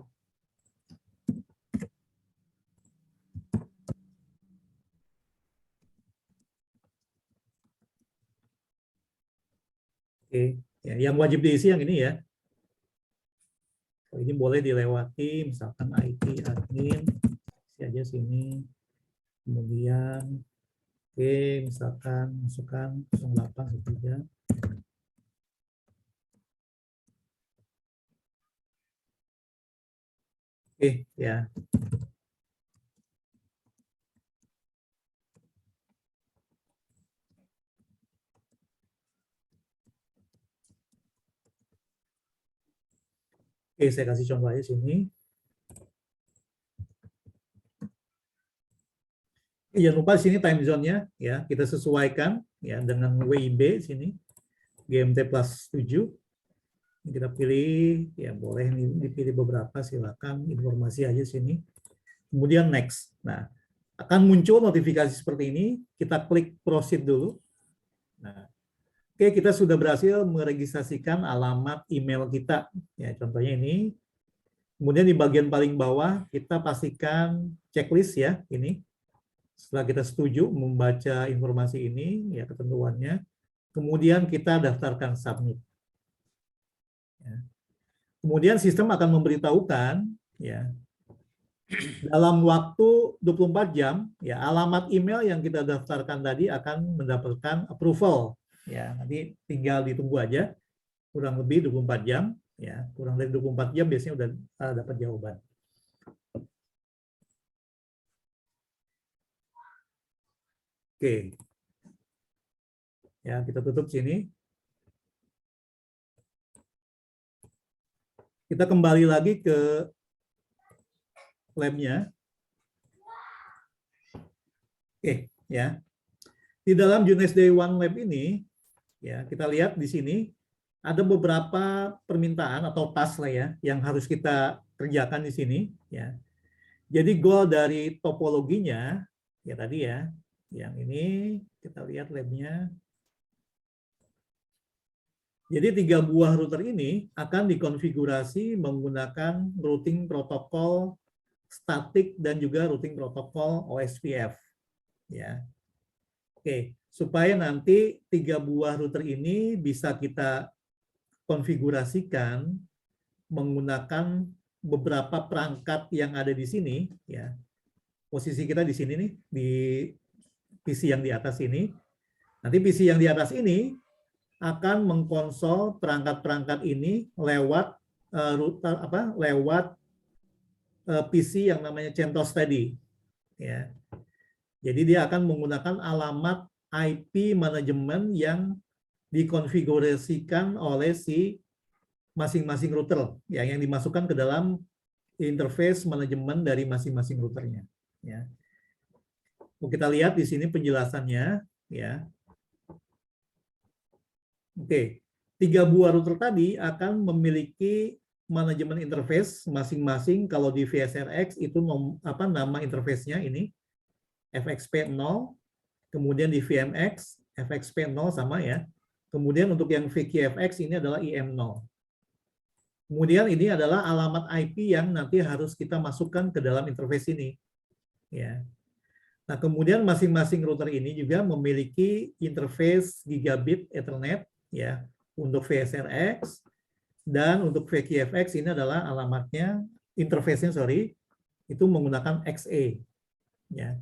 Oke, ya, yang wajib diisi yang ini ya. Ini boleh dilewati, misalkan IT admin, isi aja sini. Kemudian, oke, misalkan masukkan 0813. Oke, ya. Oke, saya kasih contoh aja sini. Jangan lupa sini time zone-nya ya, kita sesuaikan ya dengan WIB sini. GMT plus 7. Kita pilih ya, boleh dipilih beberapa, silakan informasi aja sini. Kemudian next. Nah, akan muncul notifikasi seperti ini, kita klik proceed dulu. Nah, oke, kita sudah berhasil meregistrasikan alamat email kita. Ya, contohnya ini. Kemudian di bagian paling bawah kita pastikan checklist ya, ini. Setelah kita setuju membaca informasi ini, ya ketentuannya, kemudian kita daftarkan submit. Ya. Kemudian sistem akan memberitahukan, ya, dalam waktu 24 jam, ya alamat email yang kita daftarkan tadi akan mendapatkan approval. Ya, nanti tinggal ditunggu aja, kurang lebih 24 jam. Ya, kurang dari 24 jam biasanya udah dapat jawaban. Oke. Ya, kita tutup sini. Kita kembali lagi ke labnya. Oke, ya. Di dalam Junes Day One Lab ini, ya kita lihat di sini ada beberapa permintaan atau task lah ya yang harus kita kerjakan di sini. Ya. Jadi goal dari topologinya, ya tadi ya, yang ini kita lihat labnya. Jadi 3 buah router ini akan dikonfigurasi menggunakan routing protokol statik dan juga routing protokol OSPF. Ya. Oke, supaya nanti 3 buah router ini bisa kita konfigurasikan menggunakan beberapa perangkat yang ada di sini. Ya. Posisi kita di sini nih, di PC yang di atas ini. Nanti PC yang di atas ini akan mengkonsol perangkat-perangkat ini lewat router lewat PC yang namanya CentOS tadi. Ya. Jadi dia akan menggunakan alamat IP manajemen yang dikonfigurasikan oleh si masing-masing router ya, yang dimasukkan ke dalam interface manajemen dari masing-masing routernya. Ya. Kita lihat di sini penjelasannya. Ya. Oke, 3 buah router tadi akan memiliki manajemen interface masing-masing. Kalau di VSRX itu nama interface-nya ini FXP 0, kemudian di VMX FXP 0 sama ya. Kemudian untuk yang VQFX ini adalah IM0. Kemudian ini adalah alamat IP yang nanti harus kita masukkan ke dalam interface ini. Ya. Nah, kemudian masing-masing router ini juga memiliki interface gigabit Ethernet ya untuk VSRX, dan untuk VQFX ini adalah alamatnya, interface-nya itu menggunakan XE ya.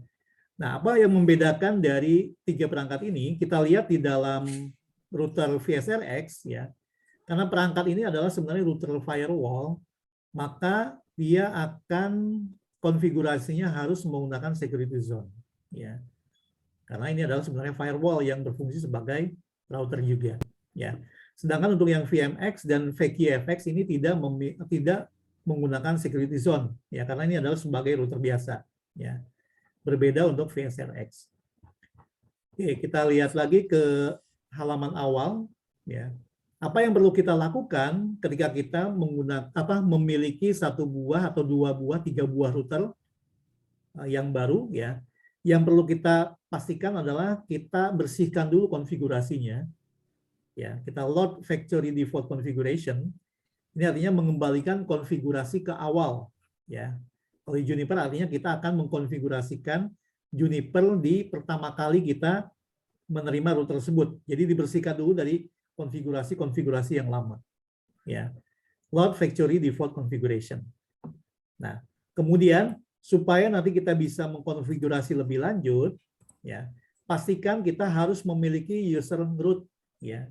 Nah, apa yang membedakan dari tiga perangkat ini? Kita lihat di dalam router VSRX ya. Karena perangkat ini adalah sebenarnya router firewall, maka dia akan konfigurasinya harus menggunakan security zone ya. Karena ini adalah sebenarnya firewall yang berfungsi sebagai router juga ya. Sedangkan untuk yang VMX dan VQFX ini tidak menggunakan security zone ya, karena ini adalah sebagai router biasa ya. Berbeda untuk VSRX. Oke, kita lihat lagi ke halaman awal ya. Apa yang perlu kita lakukan ketika kita memiliki satu buah atau dua buah, tiga buah router yang baru ya. Yang perlu kita pastikan adalah kita bersihkan dulu konfigurasinya. Ya, kita load factory default configuration. Ini artinya mengembalikan konfigurasi ke awal ya. Kalau di Juniper artinya kita akan mengkonfigurasikan Juniper di pertama kali kita menerima router tersebut. Jadi dibersihkan dulu dari konfigurasi yang lama. Ya. Load factory default configuration. Nah, kemudian supaya nanti kita bisa mengkonfigurasi lebih lanjut, ya, pastikan kita harus memiliki user root. Ya.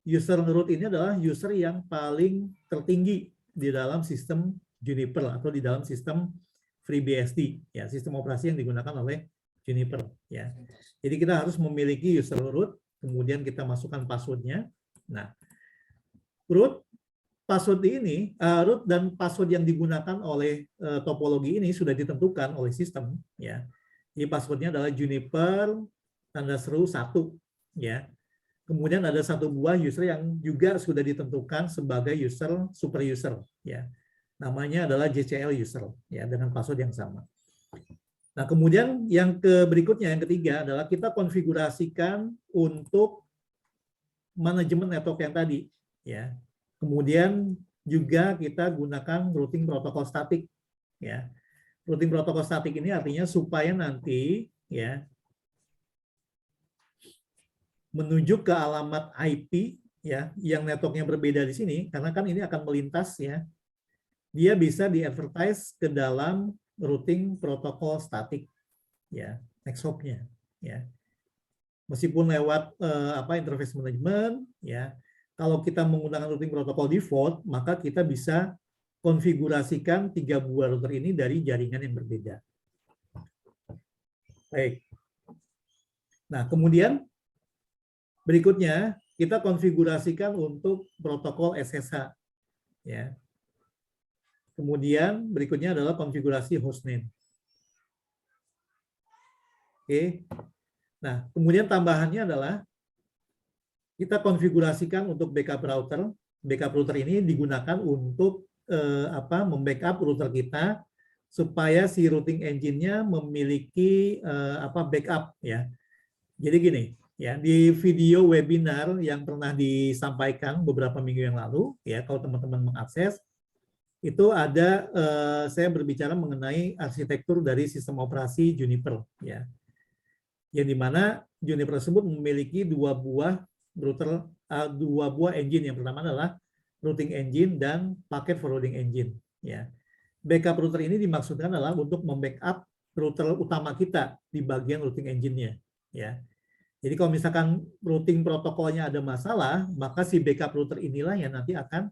User root ini adalah user yang paling tertinggi di dalam sistem Juniper atau di dalam sistem FreeBSD, ya, sistem operasi yang digunakan oleh Juniper. Ya. Jadi kita harus memiliki user root, kemudian kita masukkan passwordnya. Nah, root dan password yang digunakan oleh topologi ini sudah ditentukan oleh sistem. Ya. Jadi passwordnya adalah Juniper _1. Ya. Kemudian ada satu buah user yang juga sudah ditentukan sebagai super user. Ya. Namanya adalah JCL user ya, dengan password yang sama. Nah, kemudian yang berikutnya, yang ketiga adalah kita konfigurasikan untuk manajemen network yang tadi ya. Kemudian juga kita gunakan routing protokol statik ya. Routing protokol statik ini artinya supaya nanti ya menuju ke alamat IP ya yang networknya berbeda di sini, karena kan ini akan melintas ya. Dia bisa di-advertise ke dalam routing protokol statik ya, next hop-nya ya. Meskipun lewat interface management ya, kalau kita menggunakan routing protokol default, maka kita bisa konfigurasikan 3 buah router ini dari jaringan yang berbeda. Baik. Nah, kemudian berikutnya kita konfigurasikan untuk protokol SSH ya. Kemudian berikutnya adalah konfigurasi hostname. Oke. Nah, kemudian tambahannya adalah kita konfigurasikan untuk backup router. Backup router ini digunakan untuk membackup router kita supaya si routing engine-nya memiliki backup ya. Jadi gini, ya, di video webinar yang pernah disampaikan beberapa minggu yang lalu ya, kalau teman-teman mengakses itu ada saya berbicara mengenai arsitektur dari sistem operasi Juniper ya. Yang dimana Juniper tersebut memiliki dua buah engine. Yang pertama adalah routing engine dan packet forwarding engine ya. Backup router ini dimaksudkan adalah untuk membackup router utama kita di bagian routing engine-nya ya. Jadi kalau misalkan routing protokolnya ada masalah, maka si backup router inilah yang nanti akan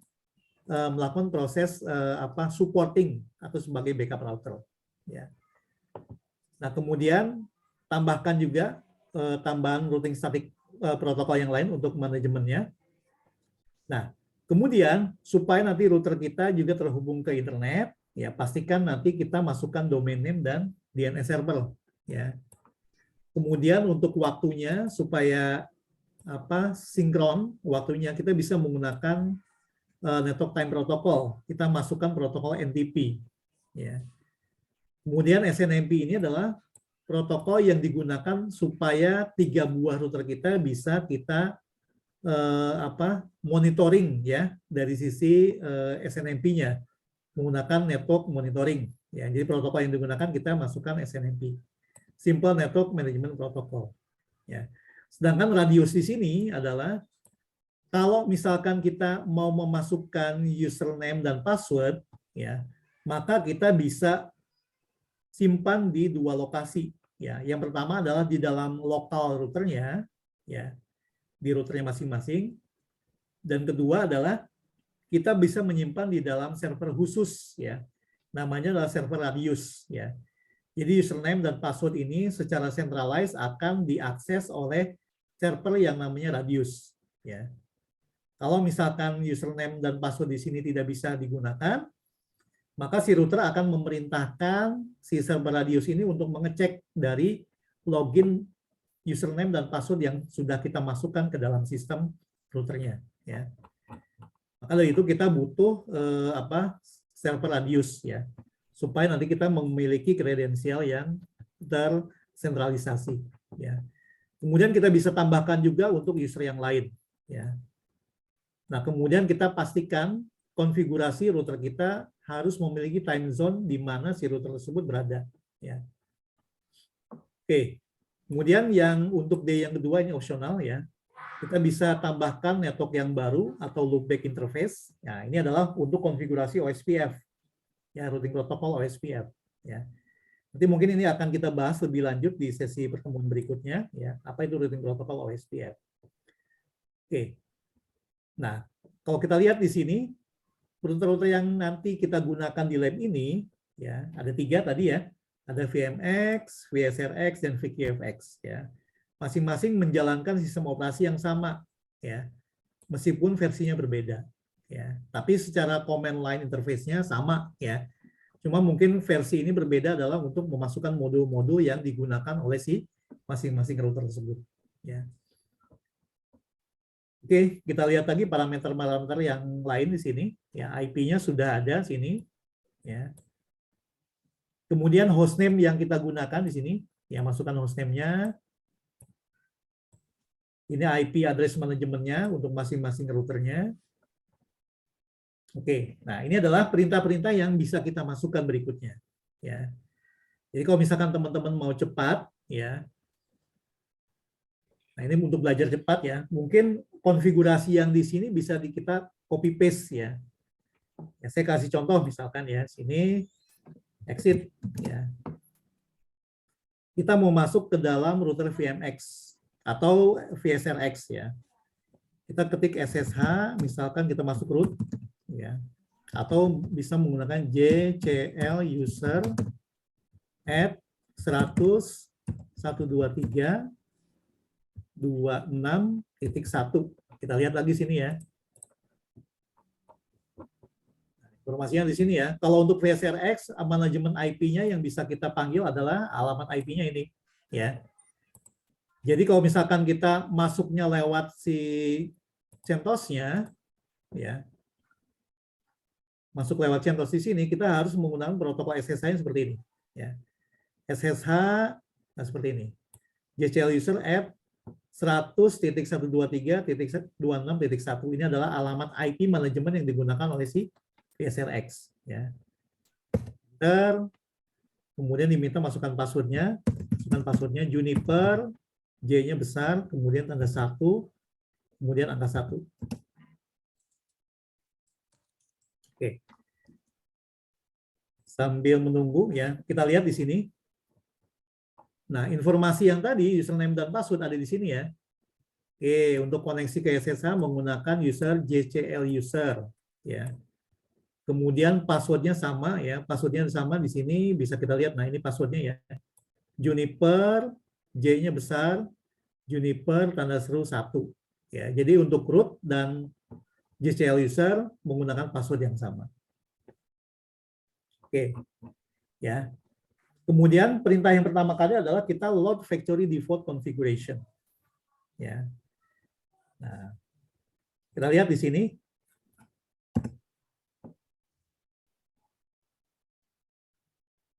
melakukan proses supporting atau sebagai backup router ya. Nah, kemudian tambahkan juga tambahan routing static protokol yang lain untuk manajemennya. Nah, kemudian supaya nanti router kita juga terhubung ke internet ya, pastikan nanti kita masukkan domain name dan DNS server ya. Kemudian untuk waktunya supaya sinkron waktunya, kita bisa menggunakan network time protocol. Kita masukkan protokol NTP ya. Kemudian SNMP ini adalah protokol yang digunakan supaya 3 buah router kita bisa kita monitoring ya dari sisi SNMP-nya menggunakan network monitoring ya. Jadi protokol yang digunakan kita masukkan SNMP. Simple Network Management Protocol. Ya. Sedangkan radius di sini adalah kalau misalkan kita mau memasukkan username dan password, ya, maka kita bisa simpan di dua lokasi. Ya, yang pertama adalah di dalam lokal routernya, ya, di routernya masing-masing. Dan kedua adalah kita bisa menyimpan di dalam server khusus, ya, namanya adalah server radius, ya. Jadi username dan password ini secara centralized akan diakses oleh server yang namanya radius. Ya. Kalau misalkan username dan password di sini tidak bisa digunakan, maka si router akan memerintahkan si server radius ini untuk mengecek dari login username dan password yang sudah kita masukkan ke dalam sistem routernya. Ya. Maka dari itu kita butuh server radius, ya, supaya nanti kita memiliki kredensial yang tersentralisasi. Ya. Kemudian kita bisa tambahkan juga untuk user yang lain. Ya. Nah, kemudian kita pastikan konfigurasi router kita harus memiliki time zone di mana si router tersebut berada. Ya. Oke. Kemudian yang untuk D yang kedua ini opsional, ya. Kita bisa tambahkan network yang baru atau loopback interface. Nah, ini adalah untuk konfigurasi OSPF. Ya, routing protokol OSPF. Ya. Nanti mungkin ini akan kita bahas lebih lanjut di sesi pertemuan berikutnya. Ya, apa itu routing protokol OSPF? Oke. Nah, kalau kita lihat di sini, router-router yang nanti kita gunakan di lab ini, ya, ada 3 tadi, ya. Ada VMX, VSRX, dan VQFX. Ya. Masing-masing menjalankan sistem operasi yang sama, ya, meskipun versinya berbeda. Ya, tapi secara command line interface-nya sama, ya. Cuma mungkin versi ini berbeda adalah untuk memasukkan modul-modul yang digunakan oleh si masing-masing router tersebut. Ya. Oke, kita lihat lagi parameter-parameter yang lain di sini. Ya, IP-nya sudah ada sini. Ya. Kemudian hostname yang kita gunakan di sini, ya, masukkan hostname-nya. Ini IP address manajemennya untuk masing-masing routernya. Oke, nah ini adalah perintah-perintah yang bisa kita masukkan berikutnya. Ya, jadi kalau misalkan teman-teman mau cepat, ya, nah ini untuk belajar cepat, ya, mungkin konfigurasi yang di sini bisa kita copy paste, ya. Ya, saya kasih contoh misalkan, ya, sini exit, ya. Kita mau masuk ke dalam router VMX atau VSRX, ya. Kita ketik SSH, misalkan kita masuk root. Ya, atau bisa menggunakan JCL user at 100.123.26.1. Kita lihat lagi sini, ya. Informasinya di sini, ya. Kalau untuk VSRX, manajemen IP-nya yang bisa kita panggil adalah alamat IP-nya ini, ya. Jadi kalau misalkan kita masuknya lewat si CentOS-nya, ya, masuk lewat CentOS di sini, kita harus menggunakan protokol SSH yang seperti ini. Ya. SSH, nah seperti ini. JCL user at 100.123.26.1. Ini adalah alamat IP manajemen yang digunakan oleh si VSRX. Ya. Kemudian diminta masukkan passwordnya. Masukkan passwordnya Juniper, J-nya besar, kemudian tanda 1, kemudian angka 1. Oke. Sambil menunggu, ya, kita lihat di sini. Nah, informasi yang tadi username dan password ada di sini, ya. Oke, untuk koneksi ke SSH menggunakan user JCL user, ya. Kemudian passwordnya sama, ya. Passwordnya sama di sini bisa kita lihat. Nah, ini passwordnya, ya. Juniper, J-nya besar, Juniper tanda seru 1. Ya, jadi untuk root dan JCL user menggunakan password yang sama. Oke, ya. Kemudian perintah yang pertama kali adalah kita load factory default configuration. Ya. Nah, kita lihat di sini.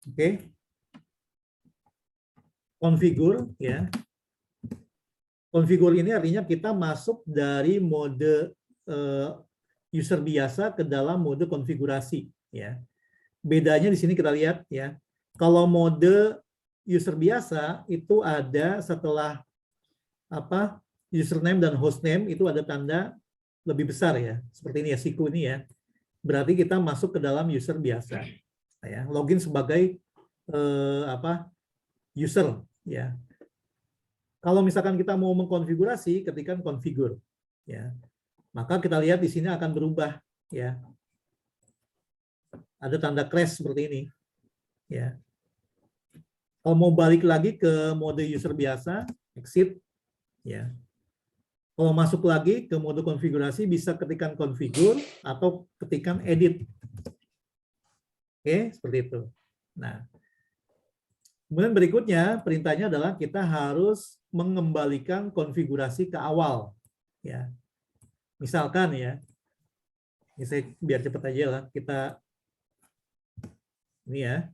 Oke. Configure, ya. Configure ini artinya kita masuk dari mode user biasa ke dalam mode konfigurasi, ya. Bedanya di sini kita lihat, ya. Kalau mode user biasa itu ada setelah apa username dan hostname itu ada tanda lebih besar ya, seperti ini ya, siku ini ya. Berarti kita masuk ke dalam user biasa. Nah, ya, login sebagai user ya. Kalau misalkan kita mau mengkonfigurasi, ketikkan configure ya. Maka kita lihat di sini akan berubah ya. Ada tanda crash seperti ini ya. Kalau mau balik lagi ke mode user biasa, exit ya. Kalau masuk lagi ke mode konfigurasi bisa ketikkan configure atau ketikkan edit. Oke, seperti itu. Nah, kemudian berikutnya perintahnya adalah kita harus mengembalikan konfigurasi ke awal. Ya, misalkan ya, ini saya biar cepat aja lah, kita ini ya,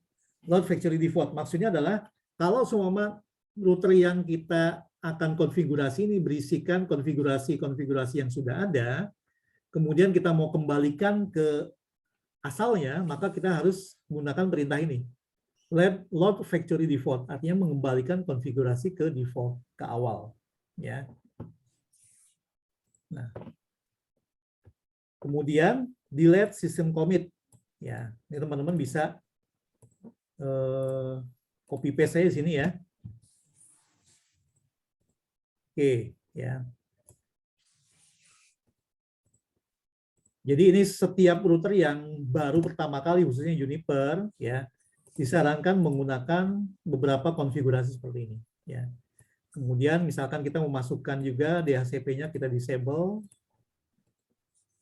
load factory default. Maksudnya adalah kalau semua router yang kita akan konfigurasi ini berisikan konfigurasi-konfigurasi yang sudah ada, kemudian kita mau kembalikan ke asalnya, maka kita harus menggunakan perintah ini. Load factory default, artinya mengembalikan konfigurasi ke default, ke awal. Ya. Nah, kemudian delete system commit. Ya, ini teman-teman bisa copy paste saya di sini ya. Oke, ya. Jadi ini setiap router yang baru pertama kali, khususnya Juniper, ya, disarankan menggunakan beberapa konfigurasi seperti ini. Ya. Kemudian misalkan kita memasukkan juga DHCP-nya kita disable.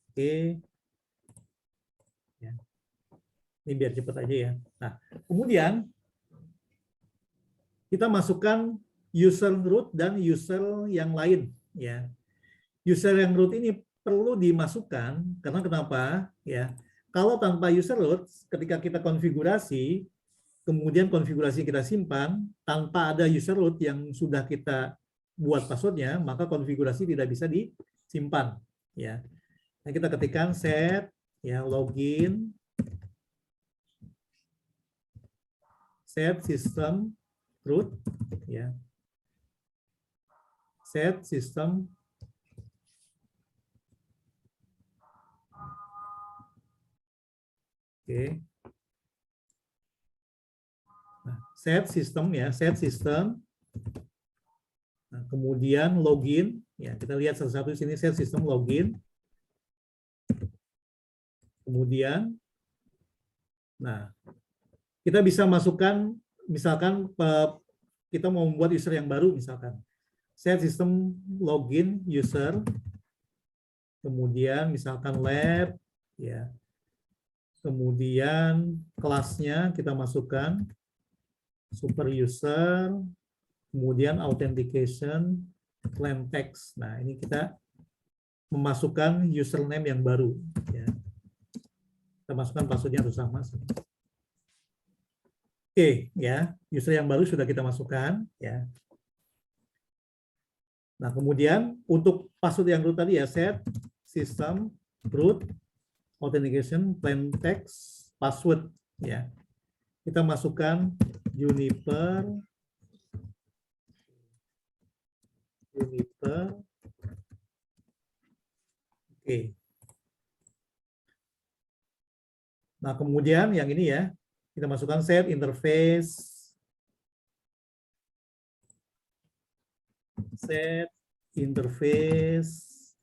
Oke. Ya. Ini biar cepat aja ya. Nah, kemudian kita masukkan user root dan user yang lain. Ya. User yang root ini perlu dimasukkan karena kenapa? Ya. Kalau tanpa user root, ketika kita konfigurasi, kemudian konfigurasi kita simpan, tanpa ada user root yang sudah kita buat passwordnya, maka konfigurasi tidak bisa disimpan. Ya. Nah, kita ketikkan set ya login, set system root, ya, set system oke. Nah, set system ya, set system. Nah, kemudian login, ya kita lihat satu-satu di sini set system login. Kemudian, nah kita bisa masukkan, misalkan kita mau membuat user yang baru, misalkan set system login user. Kemudian misalkan lab, ya. Kemudian kelasnya kita masukkan super user, kemudian authentication, plain text. Nah, ini kita memasukkan username yang baru. Ya. Kita masukkan passwordnya harus sama. Oke, ya, user yang baru sudah kita masukkan. Ya. Nah, kemudian untuk password yang root tadi ya, set system root authentication plain text password. Ya. Kita masukkan Juniper. Oke. Nah, kemudian yang ini ya, kita masukkan set interface. Set interface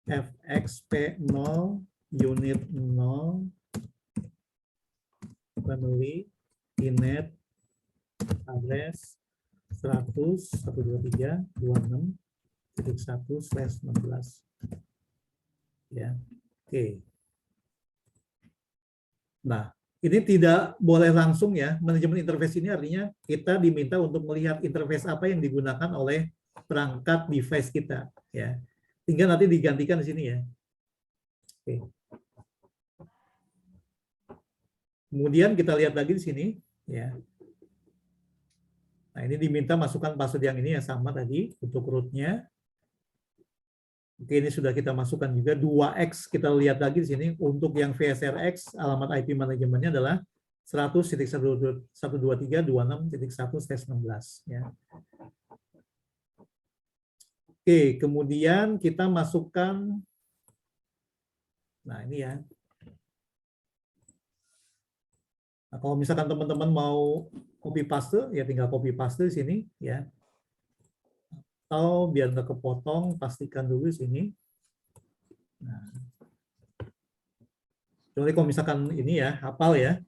FXP0 unit 0 family inet address 100.123.26.1/16 ya. Oke. Nah, ini tidak boleh langsung ya. Manajemen interface ini artinya kita diminta untuk melihat interface apa yang digunakan oleh perangkat device kita ya. Tinggal nanti digantikan di sini ya. Oke. Kemudian kita lihat lagi di sini ya. Nah, ini diminta masukkan password yang ini yang sama tadi untuk rootnya. Oke, ini sudah kita masukkan juga 2x. Kita lihat lagi di sini untuk yang VSRX alamat IP manajemennya adalah 100.123.26.1/16 ya. Oke, kemudian kita masukkan, nah ini ya. Nah, kalau misalkan teman-teman mau copy paste, ya tinggal copy paste di sini ya. Atau biar nggak kepotong, pastikan dulu di sini. Nah, jadi kalau misalkan ini ya, hafal ya,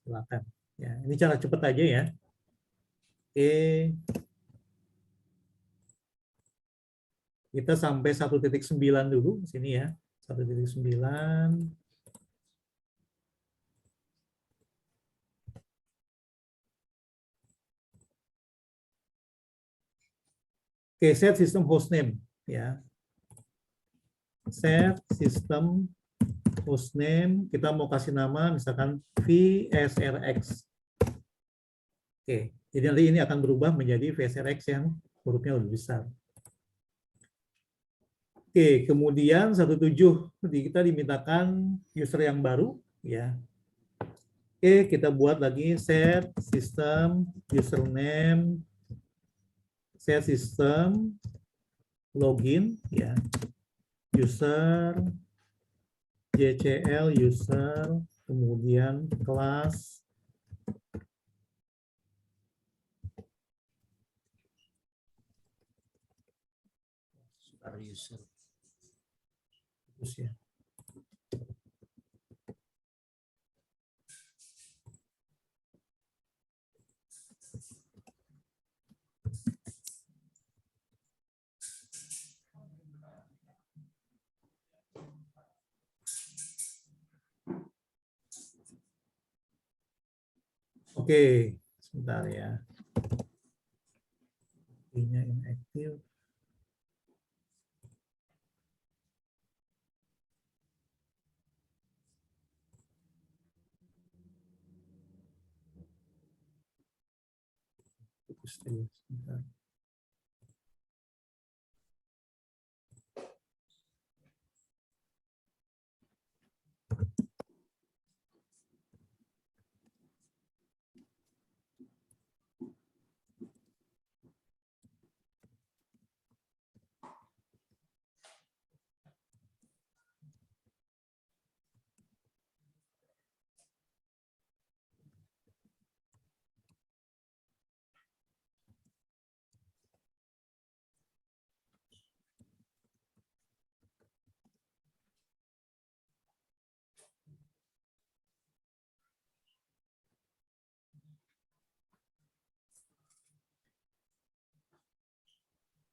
silakan. Ya, ini cara cepet aja ya. Oke. Kita sampai 1.9 dulu di sini ya. 1.9. Oke, set system hostname ya. Set system hostname, kita mau kasih nama misalkan VSRX. Oke, jadi nanti ini akan berubah menjadi VSRX yang hurufnya lebih besar. Oke, kemudian 17 kita dimintakan user yang baru ya. Oke, kita buat lagi set system username, set system login ya. User JCL user, kemudian kelas user. terus ya. Oke, sebentar ya. Ini inactive. Sebentar.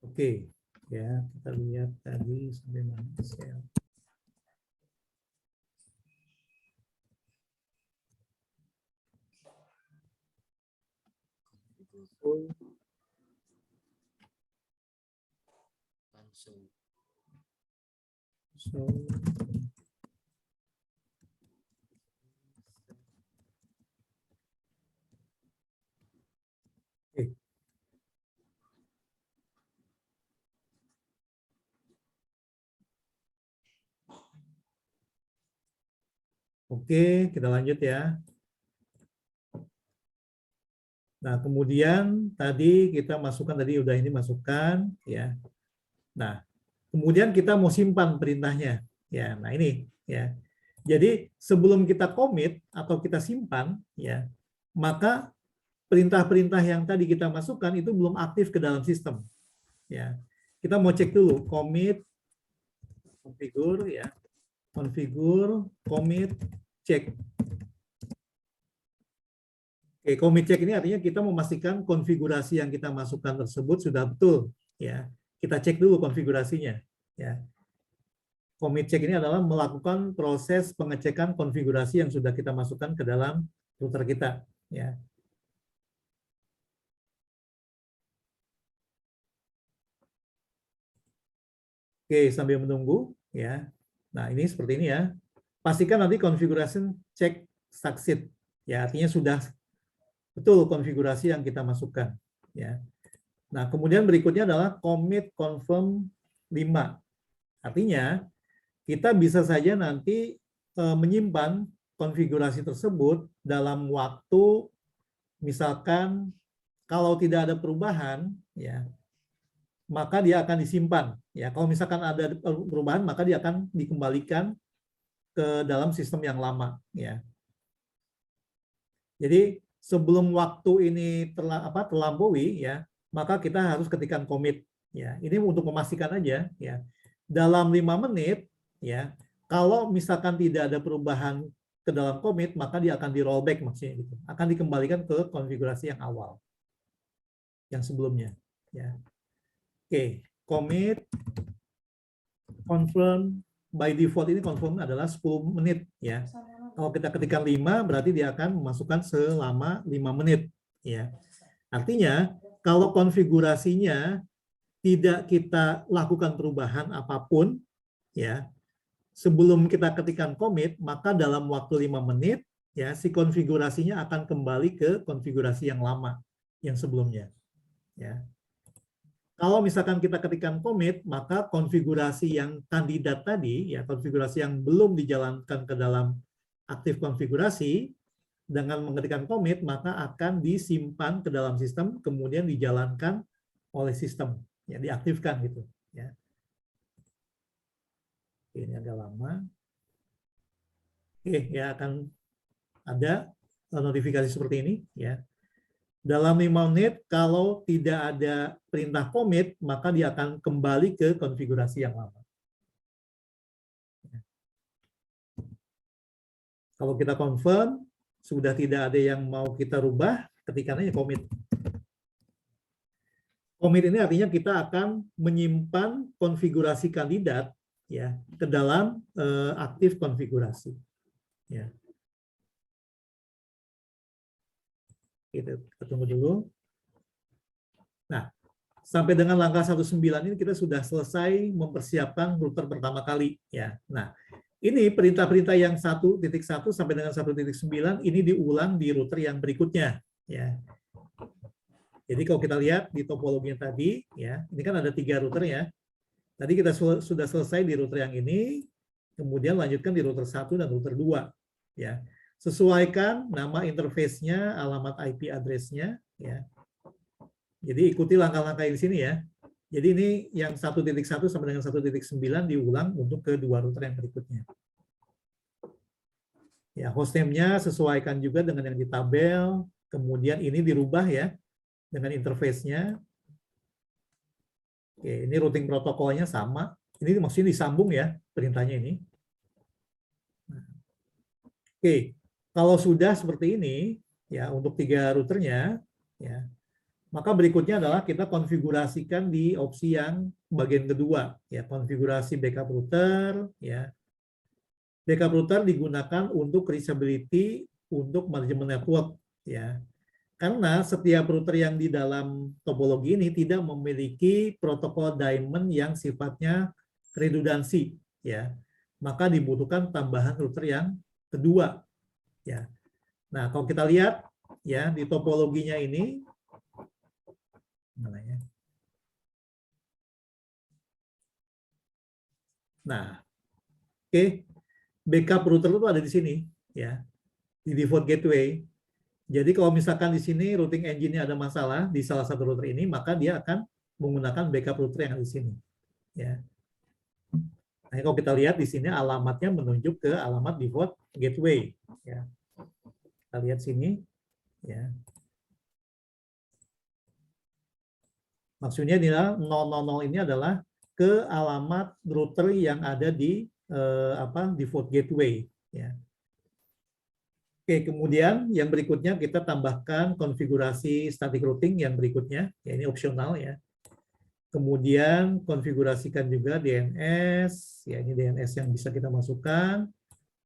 Oke, ya kita lihat tadi sampai mana sel. Langsung. So, oke, kita lanjut ya. Nah, kemudian tadi kita masukkan tadi udah ini masukkan ya. Nah, kemudian kita mau simpan perintahnya. Ya, nah ini ya. Jadi sebelum kita commit atau kita simpan ya, maka perintah-perintah yang tadi kita masukkan itu belum aktif ke dalam sistem. Ya. Kita mau cek dulu commit configure ya. Configure commit check. Oke, commit check ini artinya kita memastikan konfigurasi yang kita masukkan tersebut sudah betul ya. Kita cek dulu konfigurasinya ya. Commit check ini adalah melakukan proses pengecekan konfigurasi yang sudah kita masukkan ke dalam router kita ya. Oke, sambil menunggu ya. Nah, ini seperti ini ya. Pastikan nanti configuration check succeed ya, artinya sudah betul konfigurasi yang kita masukkan ya. Nah, kemudian berikutnya adalah commit confirm 5. Artinya kita bisa saja nanti menyimpan konfigurasi tersebut dalam waktu, misalkan kalau tidak ada perubahan, ya, maka dia akan disimpan. Ya, kalau misalkan ada perubahan, maka dia akan dikembalikan ke dalam sistem yang lama. Ya. Jadi sebelum waktu ini terlampaui, ya, maka kita harus ketikkan commit. Ya, ini untuk memastikan aja. Ya, dalam 5 menit, ya, kalau misalkan tidak ada perubahan ke dalam commit, maka dia akan di rollback maksudnya gitu. Akan dikembalikan ke konfigurasi yang awal, yang sebelumnya. Ya. Oke, commit confirm by default ini confirm adalah 10 menit ya. Kalau kita ketikkan 5 berarti dia akan memasukkan selama 5 menit ya. Artinya kalau konfigurasinya tidak kita lakukan perubahan apapun ya, sebelum kita ketikkan commit, maka dalam waktu 5 menit ya si konfigurasinya akan kembali ke konfigurasi yang lama yang sebelumnya ya. Kalau misalkan kita ketikkan commit, maka konfigurasi yang kandidat tadi, ya konfigurasi yang belum dijalankan ke dalam aktif konfigurasi, dengan mengetikkan commit, maka akan disimpan ke dalam sistem, kemudian dijalankan oleh sistem, ya diaktifkan gitu. Ya. Ini agak lama. Oke, ya akan ada notifikasi seperti ini, ya. Dalam 5 menit, kalau tidak ada perintah commit, maka dia akan kembali ke konfigurasi yang lama. Kalau kita confirm, sudah tidak ada yang mau kita rubah, ketikkan aja commit. Commit ini artinya kita akan menyimpan konfigurasi kandidat ya ke dalam aktif konfigurasi. Ya. Kita tunggu dulu. Nah, sampai dengan langkah 19 ini kita sudah selesai mempersiapkan router pertama kali ya. Nah, ini perintah-perintah yang 1.1 sampai dengan 1.9 ini diulang di router yang berikutnya ya. Jadi kalau kita lihat di topologinya tadi ya, ini kan ada 3 router ya. Tadi kita sudah selesai di router yang ini, kemudian lanjutkan di router 1 dan router 2 ya. Sesuaikan nama interface-nya, alamat IP address-nya ya. Jadi ikuti langkah-langkah di sini ya. Jadi ini yang 1.1 sampai dengan 1.9 diulang untuk kedua router yang berikutnya. Ya, hostname-nya sesuaikan juga dengan yang di tabel, kemudian ini dirubah ya dengan interface-nya. Oke, ini routing protokolnya sama. Ini maksudnya disambung ya perintahnya ini. Oke, kalau sudah seperti ini ya untuk 3 routernya ya, maka berikutnya adalah kita konfigurasikan di opsi yang bagian kedua ya, konfigurasi backup router ya. Backup router digunakan untuk reachability untuk manajemen network ya. Karena setiap router yang di dalam topologi ini tidak memiliki protokol diamond yang sifatnya redundansi ya. Maka dibutuhkan tambahan router yang kedua ya. Nah, kalau kita lihat ya di topologinya ini namanya. Nah, oke, backup router itu ada di sini ya. Di default gateway. Jadi kalau misalkan di sini routing engine-nya ada masalah di salah satu router ini, maka dia akan menggunakan backup router yang ada di sini. Ya. Nah, kalau kita lihat di sini alamatnya menunjuk ke alamat default gateway. Ya. Kita lihat sini. Ya. Maksudnya 000 ini adalah ke alamat router yang ada di default gateway. Ya. Oke, kemudian yang berikutnya kita tambahkan konfigurasi static routing yang berikutnya. Ya, ini opsional ya. Kemudian konfigurasikan juga DNS, ya ini DNS yang bisa kita masukkan,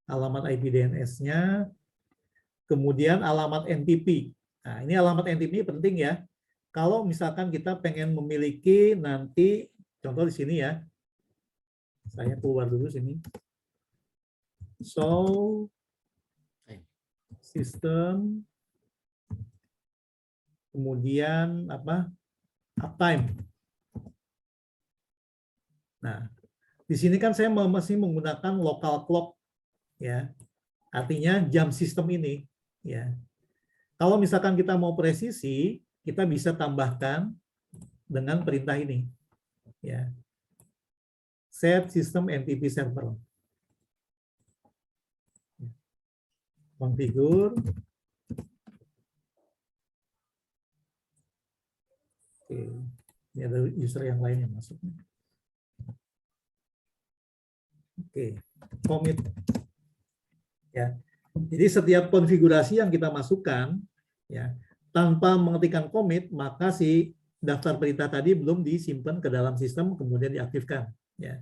alamat IP DNS-nya, kemudian alamat NTP. Nah, ini alamat NTP penting ya. Kalau misalkan kita pengen memiliki nanti, contoh di sini ya, saya keluar dulu sini. So, sistem, kemudian apa? Uptime. Nah, di sini kan saya masih menggunakan local clock ya. artinya jam sistem ini. Ya. Kalau misalkan kita mau presisi, kita bisa tambahkan dengan perintah ini. Ya. Set system NTP server. Configure. Oke. Ini ada user yang lain yang masuk. Oke. Commit. Ya. Jadi setiap konfigurasi yang kita masukkan, ya, tanpa mengetikkan commit, maka si daftar perintah tadi belum disimpan ke dalam sistem, kemudian diaktifkan. Ya.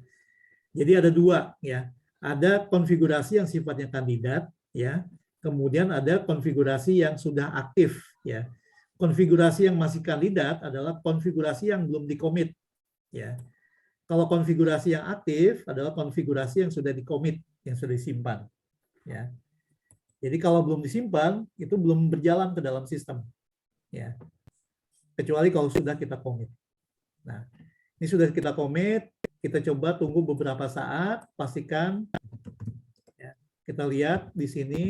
Jadi ada dua, ya. Ada konfigurasi yang sifatnya kandidat, ya. Kemudian ada konfigurasi yang sudah aktif, ya. Konfigurasi yang masih kandidat adalah konfigurasi yang belum dikomit, ya. Kalau konfigurasi yang aktif adalah konfigurasi yang sudah dikomit, yang sudah disimpan, ya. Jadi kalau belum disimpan itu belum berjalan ke dalam sistem, ya. Kecuali kalau sudah kita komit. Nah, ini sudah kita komit, kita coba tunggu beberapa saat, pastikan. Ya, kita lihat di sini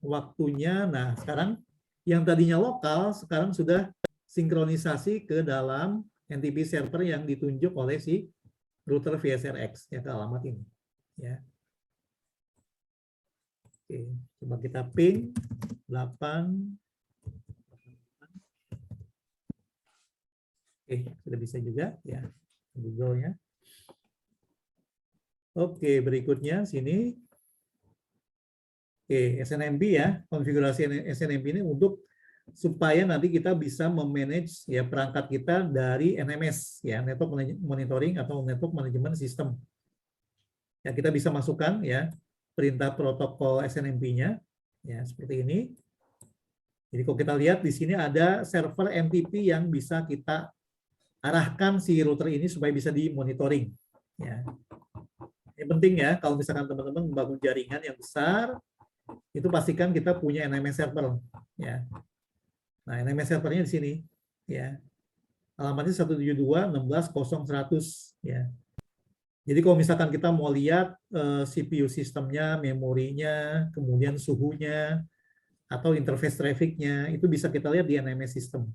waktunya. Nah, sekarang yang tadinya lokal sekarang sudah sinkronisasi ke dalam NTP server yang ditunjuk oleh si router VSRX ya, ke alamat ini. Ya. Oke, coba kita ping 8. Oke, sudah bisa juga ya Google-nya. Oke, berikutnya sini. Oke, SNMP ya, konfigurasi SNMP ini untuk supaya nanti kita bisa memanage ya perangkat kita dari NMS ya, network monitoring atau network management system. Ya, kita bisa masukkan ya perintah protokol SNMP-nya ya seperti ini. Jadi kalau kita lihat di sini ada server NTP yang bisa kita arahkan si router ini supaya bisa dimonitoring. Ya. Ini penting ya kalau misalkan teman-teman membangun jaringan yang besar, itu pastikan kita punya NMS server. Ya. Nah, NMS servernya di sini. Ya. Alamatnya 172.16.0.100. Ya. Jadi kalau misalkan kita mau lihat CPU sistemnya, memorinya, kemudian suhunya, atau interface traffic-nya, itu bisa kita lihat di NMS system.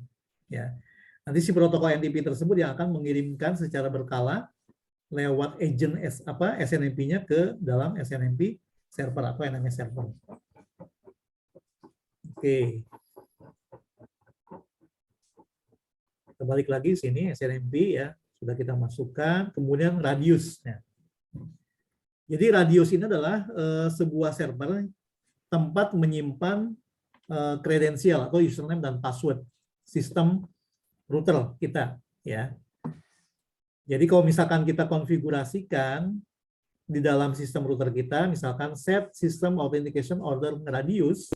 Ya. Nanti si protokol NTP tersebut yang akan mengirimkan secara berkala lewat agent SNMP-nya ke dalam SNMP server atau NMS server. Oke. Kita balik lagi sini SNMP ya, sudah kita masukkan, kemudian radius. Ya. Jadi radius ini adalah sebuah server tempat menyimpan kredensial atau username dan password sistem router kita ya. Jadi kalau misalkan kita konfigurasikan di dalam sistem router kita, misalkan set system authentication order radius,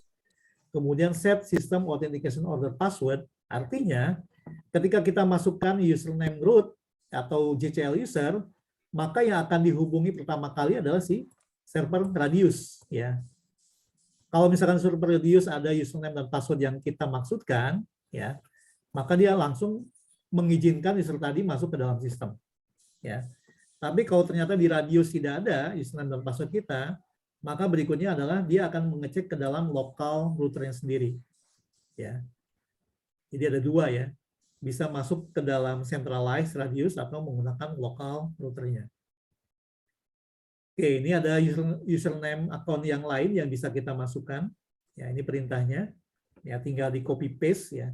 kemudian set system authentication order password, artinya ketika kita masukkan username root atau JCL user, maka yang akan dihubungi pertama kali adalah si server radius ya. Kalau misalkan server radius ada username dan password yang kita maksudkan ya, maka dia langsung mengizinkan user tadi masuk ke dalam sistem. Ya. Tapi kalau ternyata di radius tidak ada username dan password kita, maka berikutnya adalah dia akan mengecek ke dalam lokal routernya sendiri. Ya. Jadi ada dua ya, bisa masuk ke dalam centralized radius atau menggunakan lokal routernya. Oke, ini ada username akun yang lain yang bisa kita masukkan. Ya, ini perintahnya. Ya, tinggal di copy paste ya.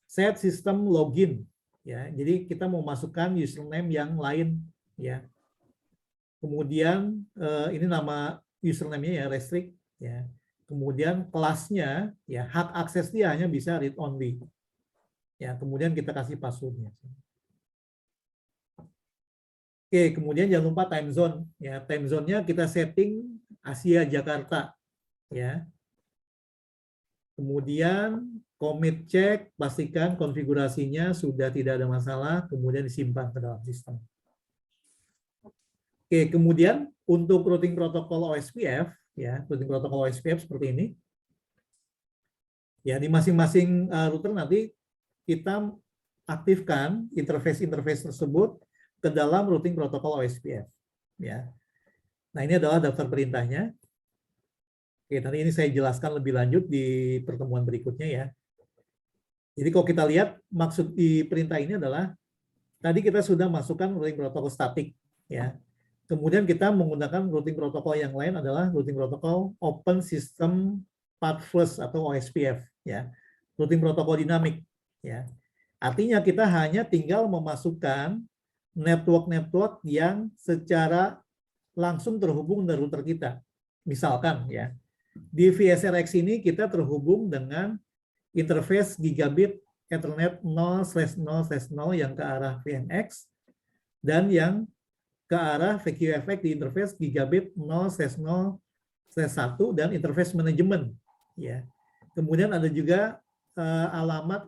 Set system login ya. Jadi kita mau masukkan username yang lain ya. Kemudian ini nama username-nya ya, restrict ya. Kemudian kelasnya ya, hak akses dia hanya bisa read only. Ya, kemudian kita kasih password-nya. Oke, kemudian jangan lupa time zone ya. Time zone-nya kita setting Asia Jakarta ya. Kemudian commit check, pastikan konfigurasinya sudah tidak ada masalah, kemudian disimpan ke dalam sistem. Oke, kemudian untuk routing protokol OSPF, ya, routing protokol OSPF seperti ini. Ya, di masing-masing router nanti kita aktifkan interface-interface tersebut ke dalam routing protokol OSPF. Ya. Nah, ini adalah daftar perintahnya. Oke, nanti ini saya jelaskan lebih lanjut di pertemuan berikutnya ya. Jadi kalau kita lihat maksud di perintah ini adalah tadi kita sudah masukkan routing protokol statik ya. Kemudian kita menggunakan routing protokol yang lain adalah routing protokol Open System Path First atau OSPF ya. Routing protokol dinamik ya. Artinya kita hanya tinggal memasukkan network-network yang secara langsung terhubung dengan router kita. Misalkan ya, di VSRX ini kita terhubung dengan interface gigabit Ethernet 0/0/0 yang ke arah VNX dan yang ke arah VQFX di interface gigabit 0/0/1 dan interface manajemen ya. Kemudian ada juga alamat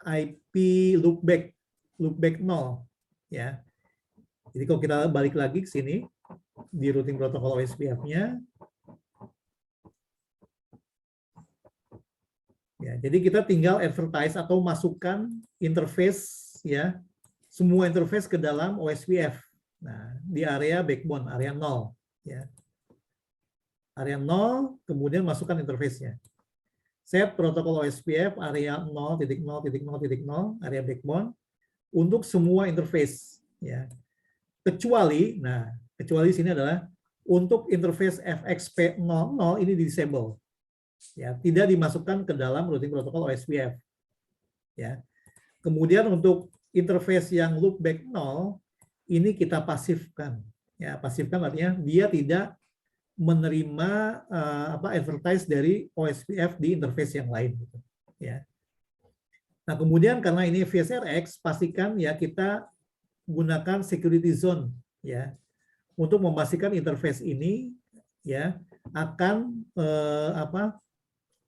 IP loopback 0 ya. Jadi kalau kita balik lagi ke sini di routing protokol OSPF-nya ya, jadi kita tinggal advertise atau masukkan interface ya, semua interface ke dalam OSPF. Nah, di area backbone, area 0 ya. Area 0, kemudian masukkan interface-nya. Set protokol OSPF area 0.0.0.0 area backbone untuk semua interface ya. Kecuali di sini adalah untuk interface FXP00 ini di disable. Ya, tidak dimasukkan ke dalam routing protokol OSPF. Ya. Kemudian untuk interface yang loopback 0 ini kita pasifkan. Ya, pasifkan artinya dia tidak menerima advertise dari OSPF di interface yang lain gitu. Ya. Nah, kemudian karena ini VSRX, pastikan ya kita gunakan security zone ya untuk memastikan interface ini ya akan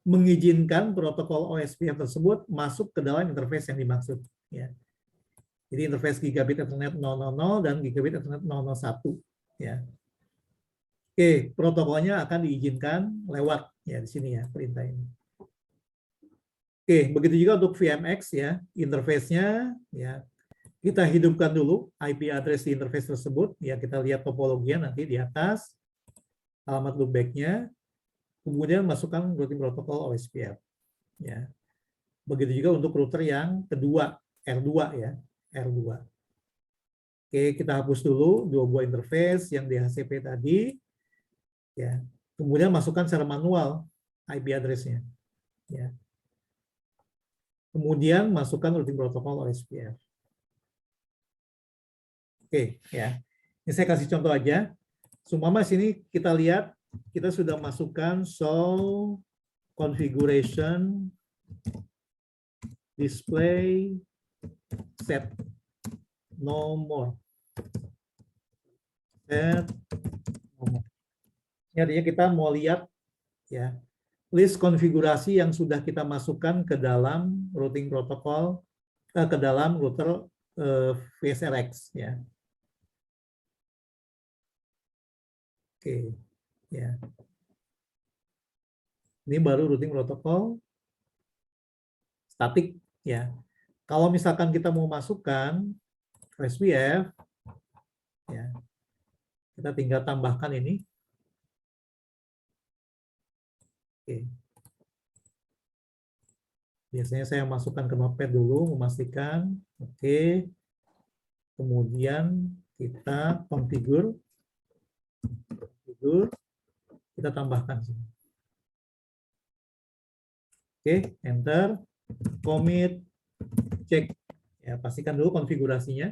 mengizinkan protokol OSPF tersebut masuk ke dalam interface yang dimaksud ya. Jadi interface gigabit Ethernet 000 dan gigabit Ethernet 001 ya. Oke, protokolnya akan diizinkan lewat ya di sini ya perintah ini. Oke, begitu juga untuk VMX ya, interface-nya ya. Kita hidupkan dulu IP address di interface tersebut ya, kita lihat topologinya nanti di atas, alamat loopback-nya, kemudian masukkan routing protokol OSPF ya. Begitu juga untuk router yang kedua, R2 ya, R2. Oke, kita hapus dulu dua buah interface yang DHCP tadi ya. Kemudian masukkan secara manual IP address-nya ya. Kemudian masukkan routing protokol OSPF. Oke, ya. Ini saya kasih contoh aja. Seumpama sini kita lihat kita sudah masukkan show configuration display set no more. Set no more. Ini artinya kita mau lihat ya list konfigurasi yang sudah kita masukkan ke dalam routing protokol ke dalam router VSRX ya. Oke, ya. Ini baru routing protokol statik ya. Kalau misalkan kita mau masukkan OSPF ya. Kita tinggal tambahkan ini. Oke. Biasanya saya masukkan ke Notepad dulu memastikan. Oke. Kemudian kita configure. Kita tambahkan sini. Oke, enter, commit, cek. Ya, pastikan dulu konfigurasinya.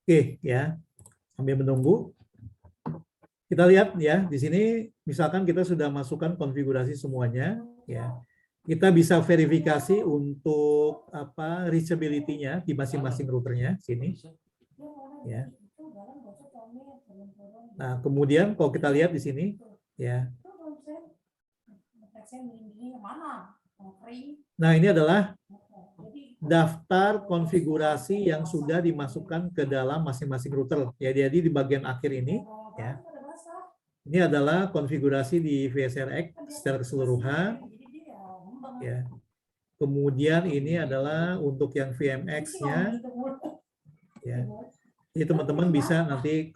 Oke, ya. Sambil menunggu. Kita lihat ya, di sini misalkan kita sudah masukkan konfigurasi semuanya, ya. Kita bisa verifikasi untuk reachability-nya di masing-masing routernya sini. Ya. Nah, kemudian kalau kita lihat di sini ya. Nah, ini adalah daftar konfigurasi yang sudah dimasukkan ke dalam masing-masing router. Ya, jadi di bagian akhir ini ya. Ini adalah konfigurasi di VSRX secara keseluruhan. Ya. Kemudian ini adalah untuk yang VMX-nya. Ya. Jadi teman-teman bisa nanti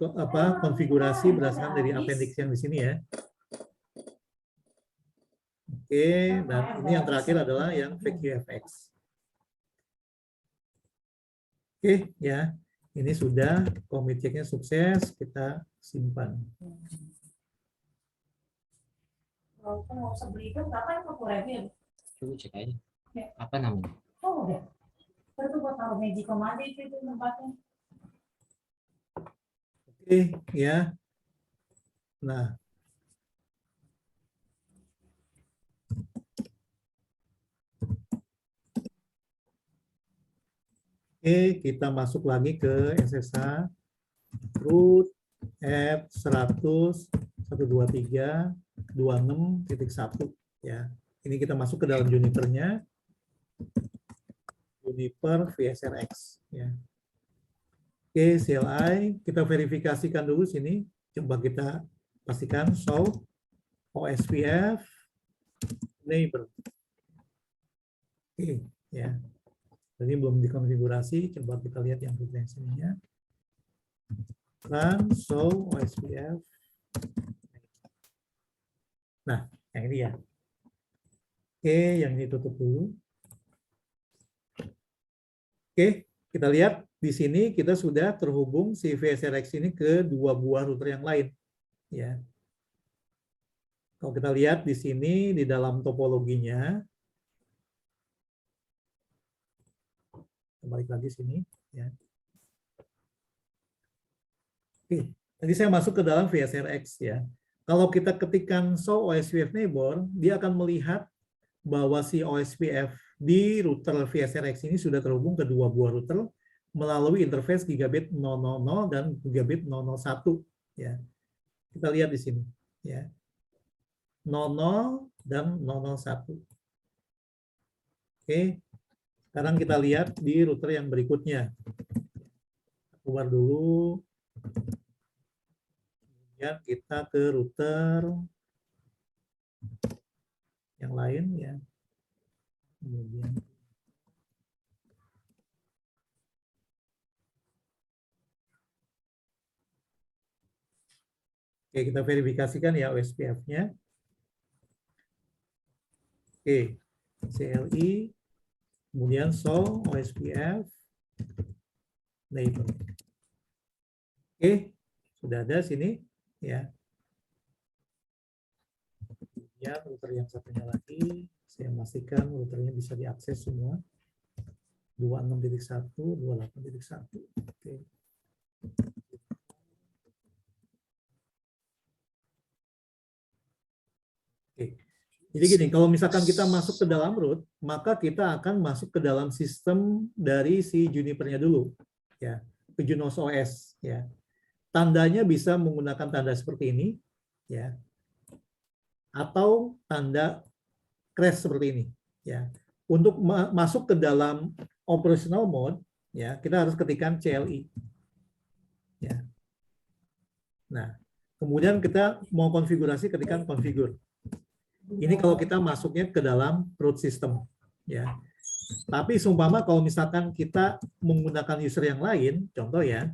konfigurasi berdasarkan dari appendix yang di sini ya. Oke, dan ini yang terakhir adalah yang VQFX. Oke, ya. Ini sudah commit check-nya sukses, kita simpan. Kalau nggak usah beli itu berapa itu kurangnya? Coba cek aja. Apa namanya? Oh udah. Itu buat taruh Magic Command itu tempatnya. Oke, ya. Nah, oke, kita masuk lagi ke SSH root app 100.123.26.1 ya. Ini kita masuk ke dalam Juniper-nya. Juniper VSRX ya. Oke, CLI kita verifikasikan dulu sini. Coba kita pastikan show OSPF neighbor. Oke, ya. Ini belum dikonfigurasi, coba kita lihat yang referensinya. Run show OSPF. Nah, yang ini ya. Oke, yang ini tutup dulu. Oke, kita lihat di sini kita sudah terhubung si VSRX ini ke dua buah router yang lain. Ya. Kalau kita lihat di sini di dalam topologinya, balik lagi sini. Ya. Oke, tadi saya masuk ke dalam VSRX ya. Kalau kita ketikkan show OSPF neighbor, dia akan melihat bahwa si OSPF di router VSRX ini sudah terhubung ke dua buah router melalui interface gigabit 000 dan gigabit 001 ya. Kita lihat di sini ya. 00 dan 001. Oke. Sekarang kita lihat di router yang berikutnya. Keluar dulu. Kemudian kita ke router yang lain ya. Kemudian oke, kita verifikasikan ya OSPF-nya. Oke, CLI, kemudian show OSPF neighbor. Oke, sudah ada sini ya. Ya, router yang satunya lagi, saya pastikan routernya bisa diakses semua. 26.1, 28.1. Oke. Oke. Jadi gini, kalau misalkan kita masuk ke dalam root, maka kita akan masuk ke dalam sistem dari si Juniper-nya dulu, ya, ke Junos OS, ya. Tandanya bisa menggunakan tanda seperti ini, ya, atau tanda crash seperti ini, ya. Untuk masuk ke dalam operational mode, ya, kita harus ketikkan CLI, ya. Nah, kemudian kita mau konfigurasi, ketikkan configure. Ini kalau kita masuknya ke dalam root system, ya. Tapi seumpama kalau misalkan kita menggunakan user yang lain, contoh ya,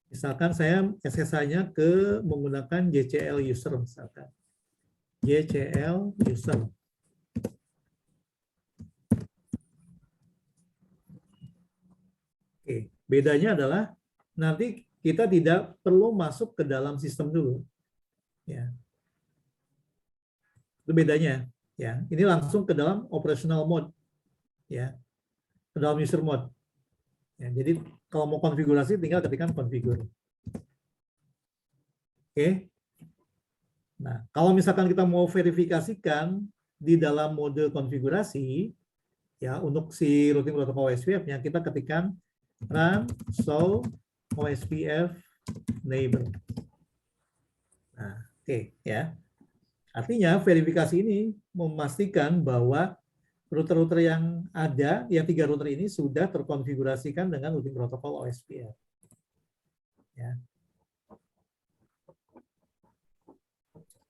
misalkan saya SSH-nya ke menggunakan JCL user misalkan, JCL user. Oke, bedanya adalah nanti kita tidak perlu masuk ke dalam sistem dulu, ya. Itu bedanya, ya. Ini langsung ke dalam operational mode, ya, ke dalam user mode. Ya, jadi kalau mau konfigurasi tinggal ketikkan configure. Oke. Nah, kalau misalkan kita mau verifikasikan di dalam mode konfigurasi, ya, untuk si routing protocol OSPF-nya kita ketikkan run show OSPF neighbor. Nah, oke, ya. Artinya verifikasi ini memastikan bahwa router-router yang ada, yang 3 router ini sudah terkonfigurasikan dengan routing protokol OSPF. Ya.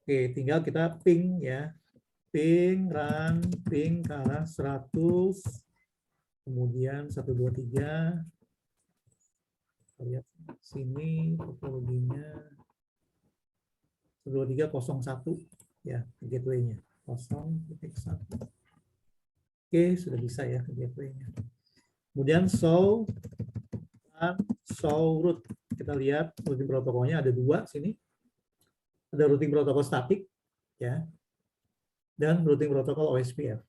Oke, tinggal kita ping ya ping run ping ke arah 100, kemudian 123. Kita lihat sini topologinya 123.01 ya gateway-nya 0.1. Oke, sudah bisa ya ke gateway-nya. Kemudian show route. Kita lihat routing protokolnya ada dua sini. Ada routing protokol statik ya. Dan routing protokol OSPF.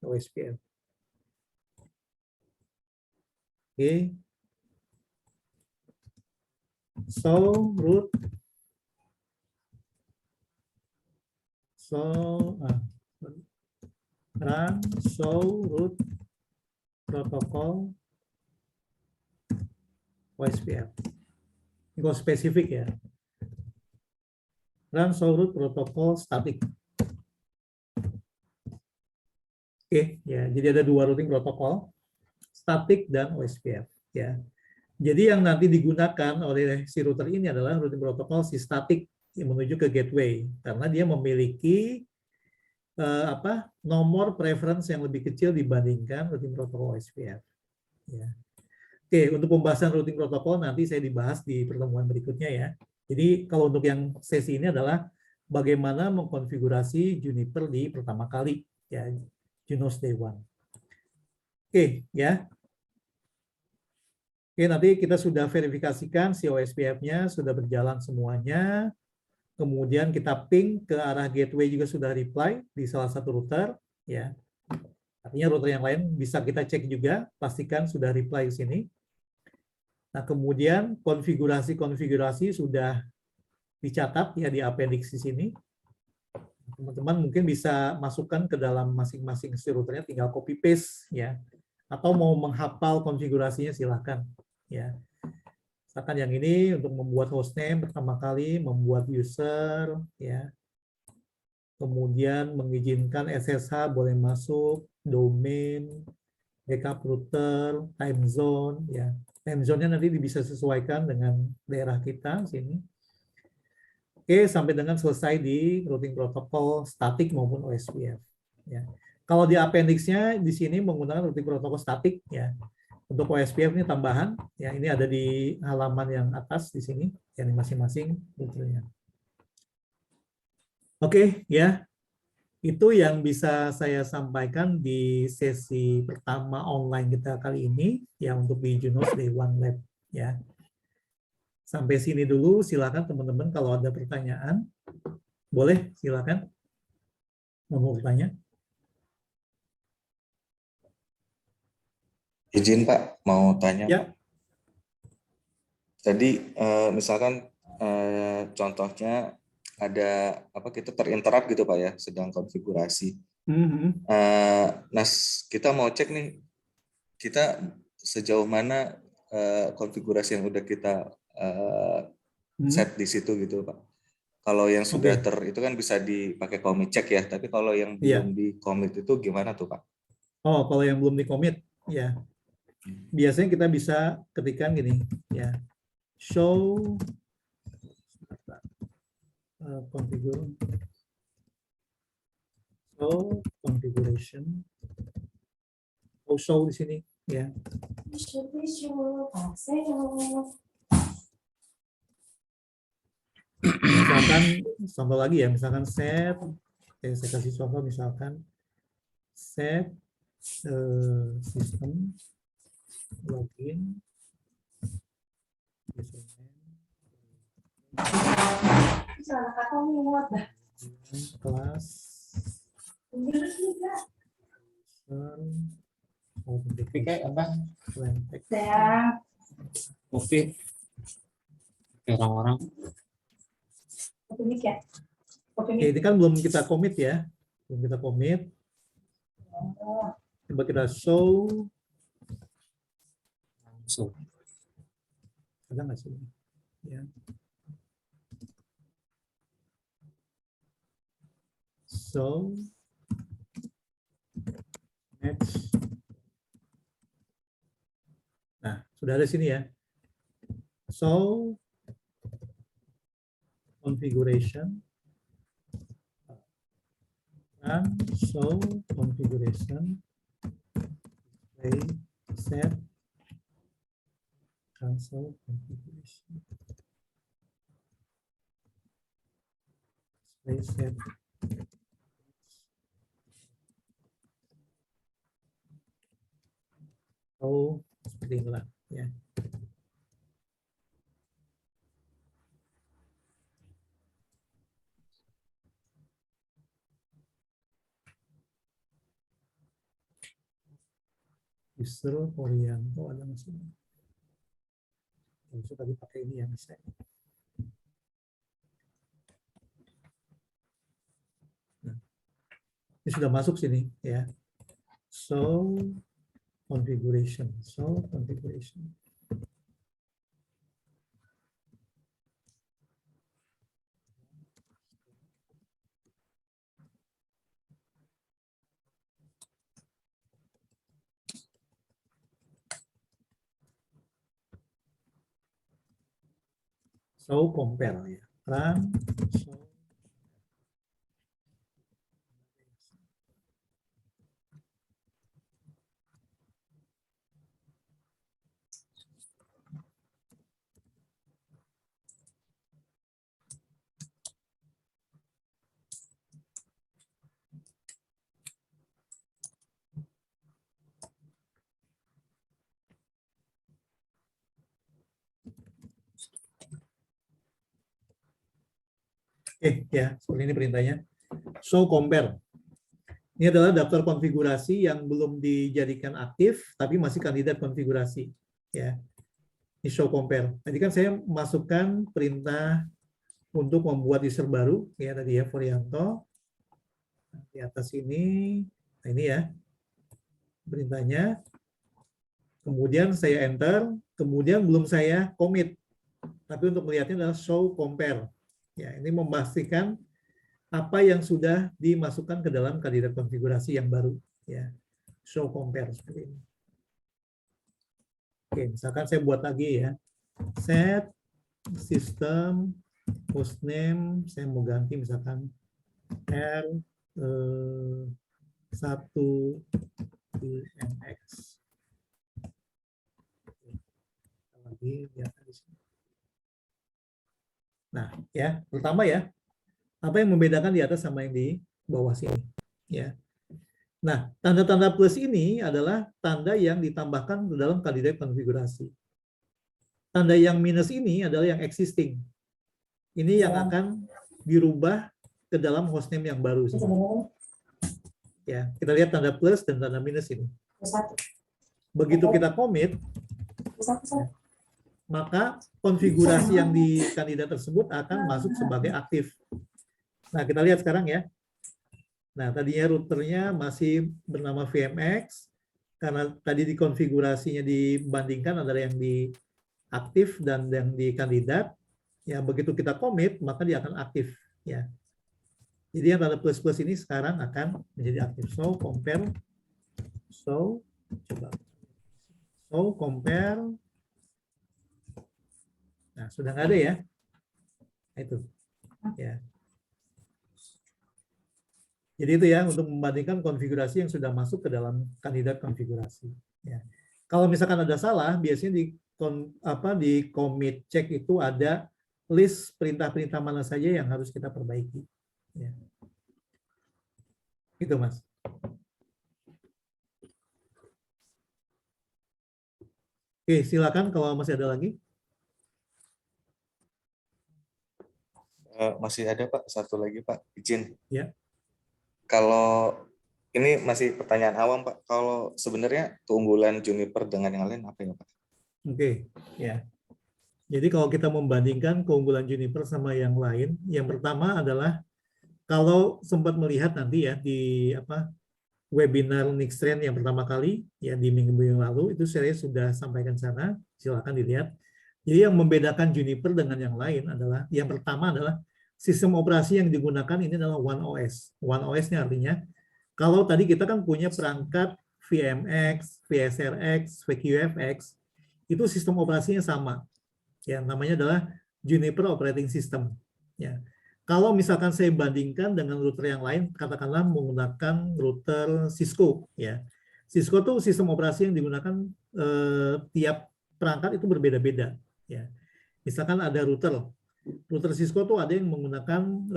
OSPF. Oke. Show route. Run show route protokol OSPF. Ini spesifik ya. Run show route protokol statik. Oke, ya. Jadi ada dua routing protokol, statik dan OSPF. Ya. Jadi yang nanti digunakan oleh si router ini adalah routing protokol si statik yang menuju ke gateway, karena dia memiliki nomor preference yang lebih kecil dibandingkan routing protokol OSPF. Ya. Oke, untuk pembahasan routing protokol nanti saya dibahas di pertemuan berikutnya ya. Jadi kalau untuk yang sesi ini adalah bagaimana mengkonfigurasi Juniper di pertama kali ya. Junos Day One. Oke, ya. Oke, nanti kita sudah verifikasikan si OSPF-nya sudah berjalan semuanya. Kemudian kita ping ke arah gateway juga sudah reply di salah satu router, ya. Artinya router yang lain bisa kita cek juga, pastikan sudah reply di sini. Nah, kemudian konfigurasi sudah dicatat ya di appendix di sini. Teman-teman mungkin bisa masukkan ke dalam masing-masing routernya, tinggal copy paste ya, atau mau menghafal konfigurasinya silakan ya. Misalkan yang ini untuk membuat hostname pertama kali, membuat user ya, kemudian mengizinkan SSH boleh masuk, domain, backup router, time zone ya. Time zone-nya nanti bisa sesuaikan dengan daerah kita sini. Oke, sampai dengan selesai di routing protokol statik maupun OSPF. Ya. Kalau di appendix-nya di sini menggunakan routing protokol statik ya. Untuk OSPF ini tambahan, ya ini ada di halaman yang atas di sini, yang masing-masing routernya. Oke, ya. Itu yang bisa saya sampaikan di sesi pertama online kita kali ini, ya untuk di Junos Day One Lab ya. Sampai sini dulu, silakan teman-teman kalau ada pertanyaan. Boleh, silakan. Mau bertanya? Izin Pak, mau tanya. Ya. Pak. Tadi misalkan contohnya ada kita terinterap gitu Pak ya, sedang konfigurasi. Nah, kita mau cek nih, kita sejauh mana konfigurasi yang udah kita set di situ gitu Pak. Kalau yang sudah itu kan bisa dipakai commit check ya, tapi kalau yang belum di commit itu gimana tuh Pak? Oh, kalau yang belum di commit ya. Biasanya kita bisa ketikkan gini ya. Show configuration. Show di sini ya. Misalkan contoh lagi ya, misalkan set, saya kasih contoh misalkan set sistem login kelas kayak apa? Oke. Orang-orang. Oke, ini kan belum kita commit ya. Belum kita commit. Coba kita show. Langsung. Ada nggak sih? Ya. So, next. Nah, sudah ada sini ya. So, configuration. run show configuration display set console configuration display set. Oh, seperti inilah ya. Justru Orianto ada masalah. Justru tadi pakai ini yang bisa. Nah, ini sudah masuk sini ya. So configuration. So compare ya. Run. Ya, seperti ini perintahnya. So compare. Ini adalah daftar konfigurasi yang belum dijadikan aktif, tapi masih kandidat konfigurasi. Ya, ini show compare. Tadi kan saya masukkan perintah untuk membuat user baru, ya tadi ya Forianto. Di atas ini, nah ini ya perintahnya. Kemudian saya enter, kemudian belum saya commit. Tapi untuk melihatnya adalah show compare. Ya, ini memastikan apa yang sudah dimasukkan ke dalam kandidat konfigurasi yang baru. Ya, show compare seperti ini. Oke, misalkan saya buat lagi ya, set system hostname, saya mau ganti misalkan R1IMX. Lagi lihat di sini. Nah, ya, pertama ya, apa yang membedakan di atas sama yang di bawah sini, ya. Nah, tanda-tanda plus ini adalah tanda yang ditambahkan ke dalam kandidat konfigurasi. Tanda yang minus ini adalah yang existing. Ini yang akan dirubah ke dalam hostname yang baru. Ya, kita lihat tanda plus dan tanda minus ini. Begitu kita commit, maka konfigurasi yang di kandidat tersebut akan masuk sebagai aktif. Nah, kita lihat sekarang ya. Nah, tadinya routernya masih bernama VMX, karena tadi di konfigurasinya dibandingkan antara yang di aktif dan yang di kandidat. Ya, begitu kita commit, maka dia akan aktif. Ya. Jadi yang tanda plus-plus ini sekarang akan menjadi aktif. So, compare. So, coba. So, compare. Nah, sudah nggak ada ya. Itu. Ya. Jadi itu ya untuk membandingkan konfigurasi yang sudah masuk ke dalam kandidat konfigurasi. Ya. Kalau misalkan ada salah, biasanya di commit check itu ada list perintah-perintah mana saja yang harus kita perbaiki. Ya. Itu Mas. Oke, silakan kalau masih ada lagi. Masih ada Pak, satu lagi Pak, izin. Ya. Kalau ini masih pertanyaan awam Pak, kalau sebenarnya keunggulan Juniper dengan yang lain apa ya Pak? Oke, ya. Jadi kalau kita membandingkan keunggulan Juniper sama yang lain, yang pertama adalah kalau sempat melihat nanti ya di webinar Nixtrend yang pertama kali ya di minggu yang lalu itu saya sudah sampaikan sana, silakan dilihat. Jadi yang membedakan Juniper dengan yang lain adalah yang pertama adalah sistem operasi yang digunakan ini adalah One OS. One OS-nya artinya kalau tadi kita kan punya perangkat VMX, VSRX, VQFX, itu sistem operasinya sama. Ya, namanya adalah Juniper Operating System. Ya. Kalau misalkan saya bandingkan dengan router yang lain, katakanlah menggunakan router Cisco, ya. Cisco tuh sistem operasi yang digunakan tiap perangkat itu berbeda-beda, ya. Misalkan ada router Cisco tuh ada yang menggunakan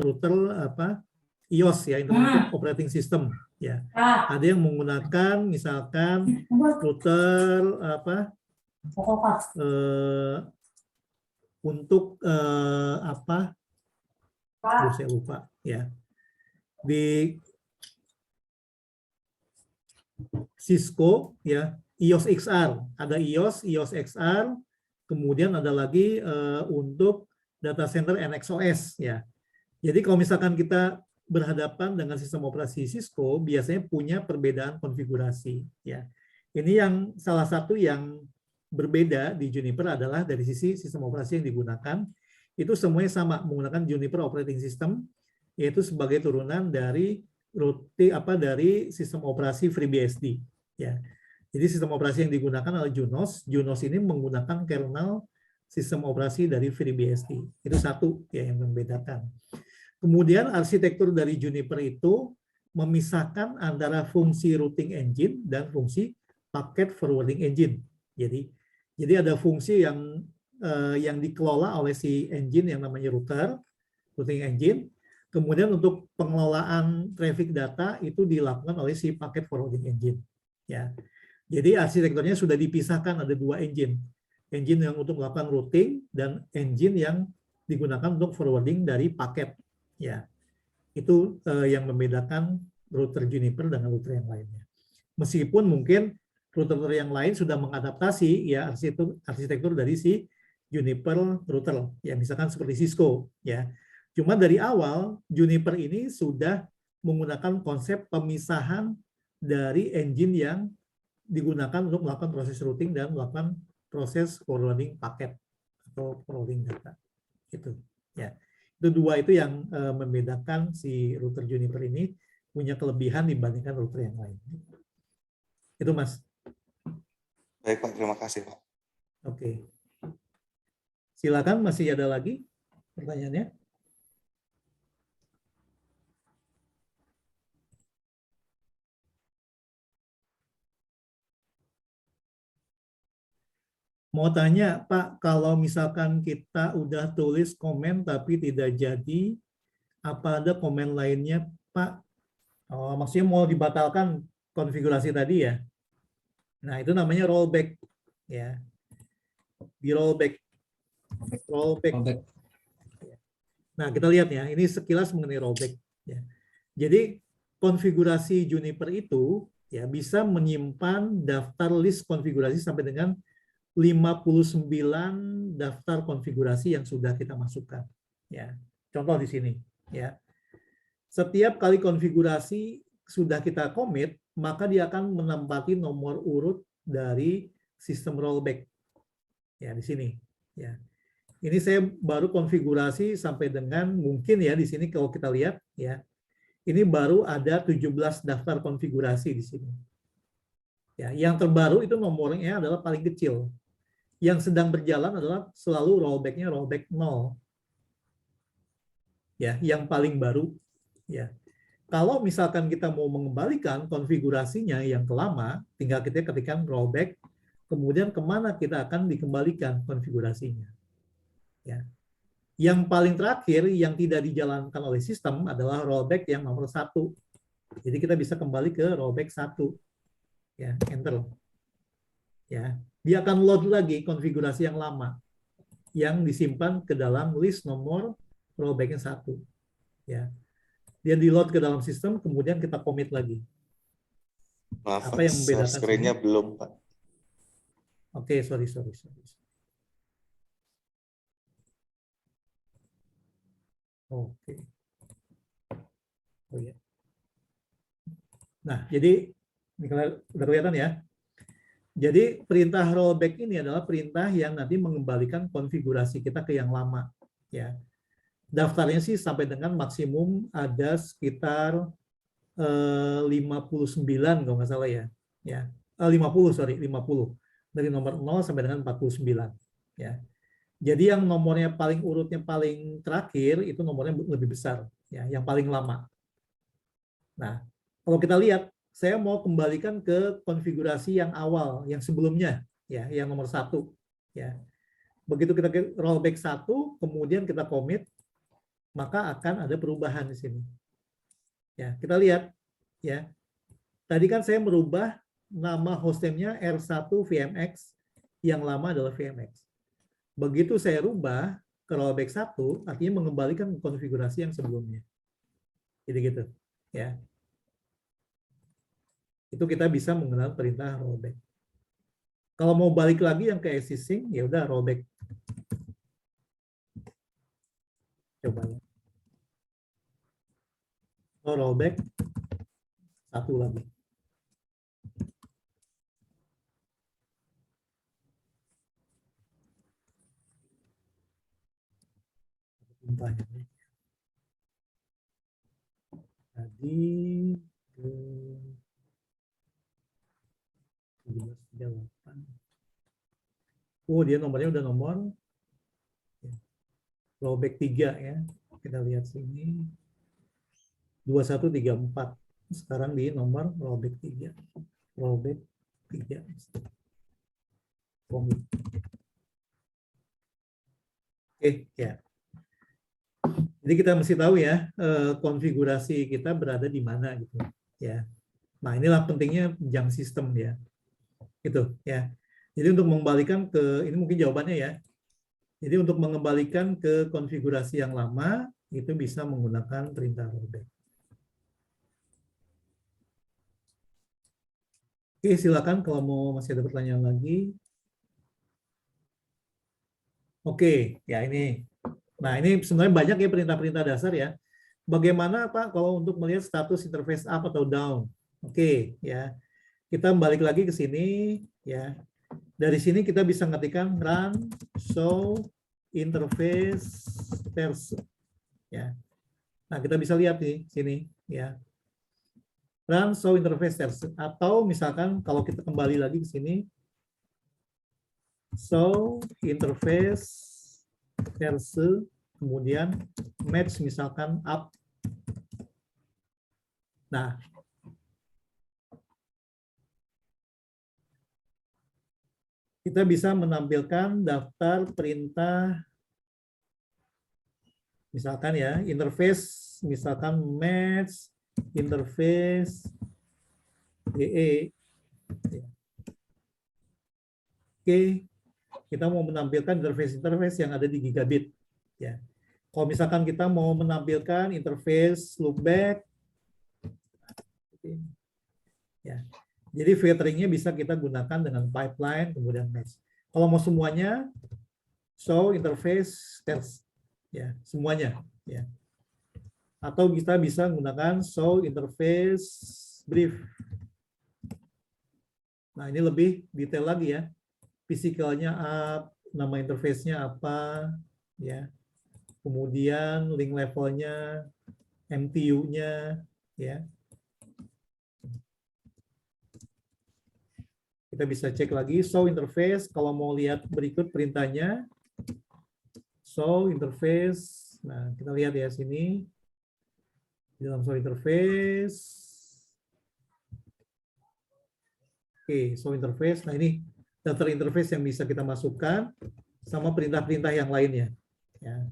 router apa iOS ya, Internet Operating System, ya. Ada yang menggunakan misalkan router apa untuk apa? Terus saya lupa ya. Di Cisco ya, iOS XR, ada iOS XR, kemudian ada lagi untuk data center NXOS ya. Jadi kalau misalkan kita berhadapan dengan sistem operasi Cisco, biasanya punya perbedaan konfigurasi ya. Ini yang salah satu yang berbeda di Juniper adalah dari sisi sistem operasi yang digunakan. Itu semuanya sama menggunakan Juniper Operating System, yaitu sebagai turunan dari dari sistem operasi FreeBSD. Ya, jadi sistem operasi yang digunakan adalah Junos. Junos ini menggunakan kernel sistem operasi dari FreeBSD. Itu satu ya yang membedakan. Kemudian arsitektur dari Juniper itu memisahkan antara fungsi routing engine dan fungsi packet forwarding engine. Jadi ada fungsi yang dikelola oleh si engine yang namanya routing engine. Kemudian untuk pengelolaan traffic data itu dilakukan oleh si packet forwarding engine. Ya, jadi arsitekturnya sudah dipisahkan, ada dua engine yang untuk melakukan routing dan engine yang digunakan untuk forwarding dari paket. Ya, itu yang membedakan router Juniper dengan router yang lainnya. Meskipun mungkin router yang lain sudah mengadaptasi ya arsitektur dari si Juniper router, ya misalkan seperti Cisco, ya. Cuma dari awal Juniper ini sudah menggunakan konsep pemisahan dari engine yang digunakan untuk melakukan proses routing dan melakukan proses forwarding paket atau forwarding data. Itu, ya. Itu dua itu yang membedakan si router Juniper ini punya kelebihan dibandingkan router yang lain. Itu Mas. Baik Pak, terima kasih Pak. Oke. Silakan, masih ada lagi pertanyaannya? Mau tanya, Pak, kalau misalkan kita udah tulis komen tapi tidak jadi, apa ada komen lainnya, Pak? Oh, maksudnya mau dibatalkan konfigurasi tadi ya? Nah, itu namanya rollback. Ya. Di rollback. Nah, kita lihat ya, ini sekilas mengenai rollback. Ya. Jadi, konfigurasi Juniper itu ya bisa menyimpan daftar list konfigurasi sampai dengan 59 daftar konfigurasi yang sudah kita masukkan. Ya. Contoh di sini. Ya. Setiap kali konfigurasi sudah kita commit, maka dia akan menempati nomor urut dari sistem rollback. Ya, di sini. Ya. Ini saya baru konfigurasi sampai dengan mungkin ya di sini kalau kita lihat ya. Ini baru ada 17 daftar konfigurasi di sini. Ya, yang terbaru itu nomornya adalah paling kecil. Yang sedang berjalan adalah selalu rollback-nya rollback 0. Ya, yang paling baru ya. Kalau misalkan kita mau mengembalikan konfigurasinya yang kelama, tinggal kita ketikkan rollback, kemudian kemana kita akan dikembalikan konfigurasinya. Ya. Yang paling terakhir yang tidak dijalankan oleh sistem adalah rollback yang nomor 1. Jadi kita bisa kembali ke rollback 1. Ya, enter. Ya, dia akan load lagi konfigurasi yang lama yang disimpan ke dalam list nomor rollback-nya 1. Ya. Dia di-load ke dalam sistem, kemudian kita commit lagi. Maaf, apa yang membedakan screen-nya belum, Pak. Oke, sorry. Oke. Oh ya. Nah, jadi ini udah kelihatan ya. Jadi perintah rollback ini adalah perintah yang nanti mengembalikan konfigurasi kita ke yang lama. Ya. Daftarnya sih sampai dengan maksimum ada sekitar 59 kalau nggak salah ya. 50. Dari nomor 0 sampai dengan 49. Ya. Jadi yang nomornya paling urutnya paling terakhir itu nomornya lebih besar, ya, yang paling lama. Nah, kalau kita lihat, saya mau kembalikan ke konfigurasi yang awal, yang sebelumnya, ya, yang nomor 1. Ya. Begitu kita rollback 1, kemudian kita commit, maka akan ada perubahan di sini. Ya, kita lihat, ya. Tadi kan saya merubah nama hostname-nya R1 VMX, yang lama adalah VMX. Begitu saya rubah ke rollback 1, artinya mengembalikan konfigurasi yang sebelumnya. Jadi gitu, ya. Itu kita bisa menggunakan perintah rollback. Kalau mau balik lagi yang ke existing, ya udah rollback. Coba ya. Rollback 1 lagi. Tadi ke 1738. Oh, dia nomornya udah nomor rollback 3 ya. Kita lihat sini. 2134. Sekarang di nomor rollback 3. Rollback 3. Oke, ya. Jadi kita mesti tahu ya konfigurasi kita berada di mana gitu ya. Nah, inilah pentingnya jump system ya. Gitu ya. Jadi untuk mengembalikan ke ini mungkin jawabannya ya. Jadi untuk mengembalikan ke konfigurasi yang lama itu bisa menggunakan perintah rollback. Oke, silakan kalau mau masih ada pertanyaan lagi. Oke, ya ini. Nah, ini sebenarnya banyak ya perintah-perintah dasar ya. Bagaimana Pak kalau untuk melihat status interface up atau down? Oke, ya. Kita balik lagi ke sini ya. Dari sini kita bisa ngetikkan run show interface verse ya. Nah, kita bisa lihat nih sini ya. Run show interface verse atau misalkan kalau kita kembali lagi ke sini show interface verse kemudian match misalkan up. Nah, kita bisa menampilkan daftar perintah misalkan ya interface misalkan match interface GE. Oke, kita mau menampilkan interface yang ada di gigabit ya. Kalau misalkan kita mau menampilkan interface loopback ya. Jadi filteringnya bisa kita gunakan dengan pipeline kemudian match. Kalau mau semuanya show interface test ya, semuanya ya. Atau kita bisa menggunakan show interface brief. Nah, ini lebih detail lagi ya. Physicalnya up, nama interface-nya apa ya. Kemudian link levelnya, MTU-nya ya. Kita bisa cek lagi show interface kalau mau lihat berikut perintahnya. Show interface. Nah, kita lihat ya sini. Di dalam show interface. Oke, show interface. Nah, ini daftar interface yang bisa kita masukkan sama perintah-perintah yang lainnya. Ya.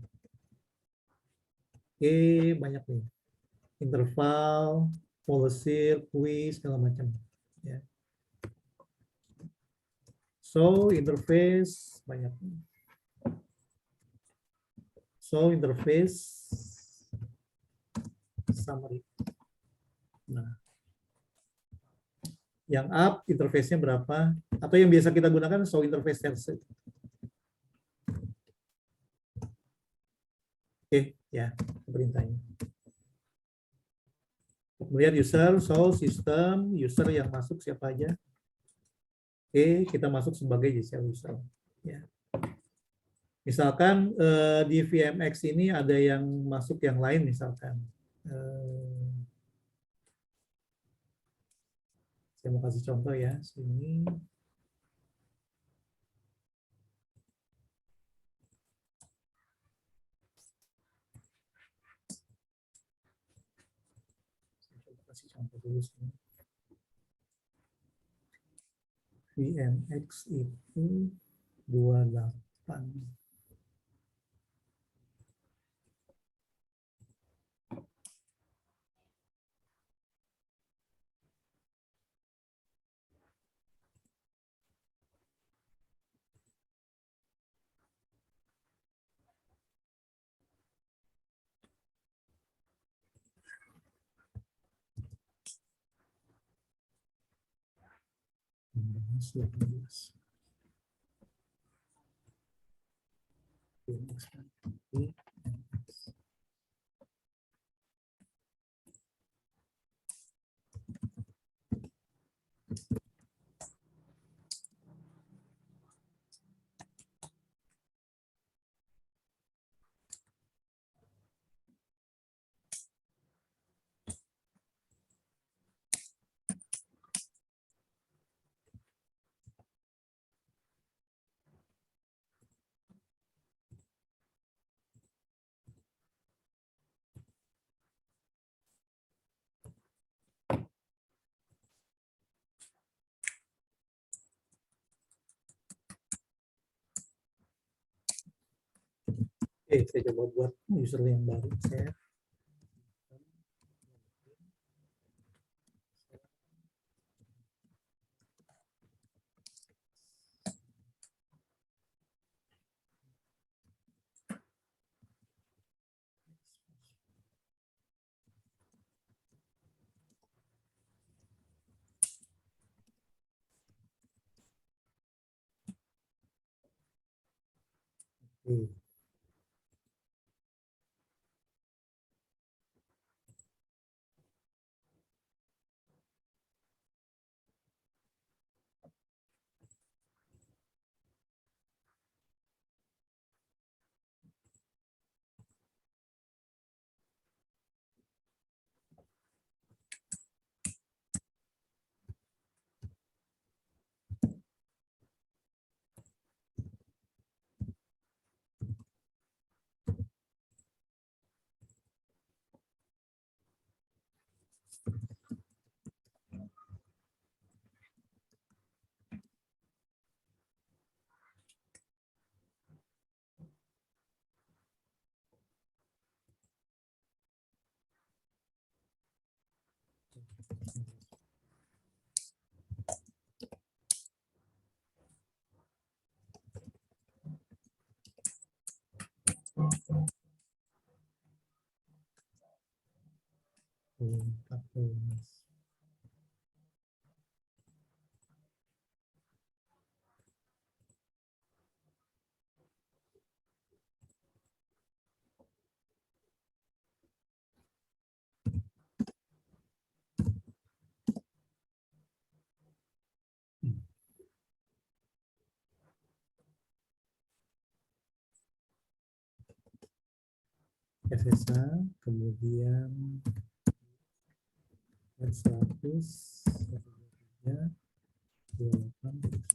Oke, banyak nih. Interval, policy, quiz, segala macam. Ya. So, interface, banyak. So, interface, summary. Nah, yang up, interface-nya berapa? Atau yang biasa kita gunakan, show interface verse. Oke, ya, perintahnya. Kemudian user, show system, user yang masuk siapa aja. Oke, kita masuk sebagai user. Ya. Misalkan di VMX ini ada yang masuk yang lain misalkan. Saya mau kasih contoh ya, sini. kasih contoh dulu sini. VNX itu 28. Oke, saya coba buat user yang baru. Saya FSA, kemudian R100, 123, 28.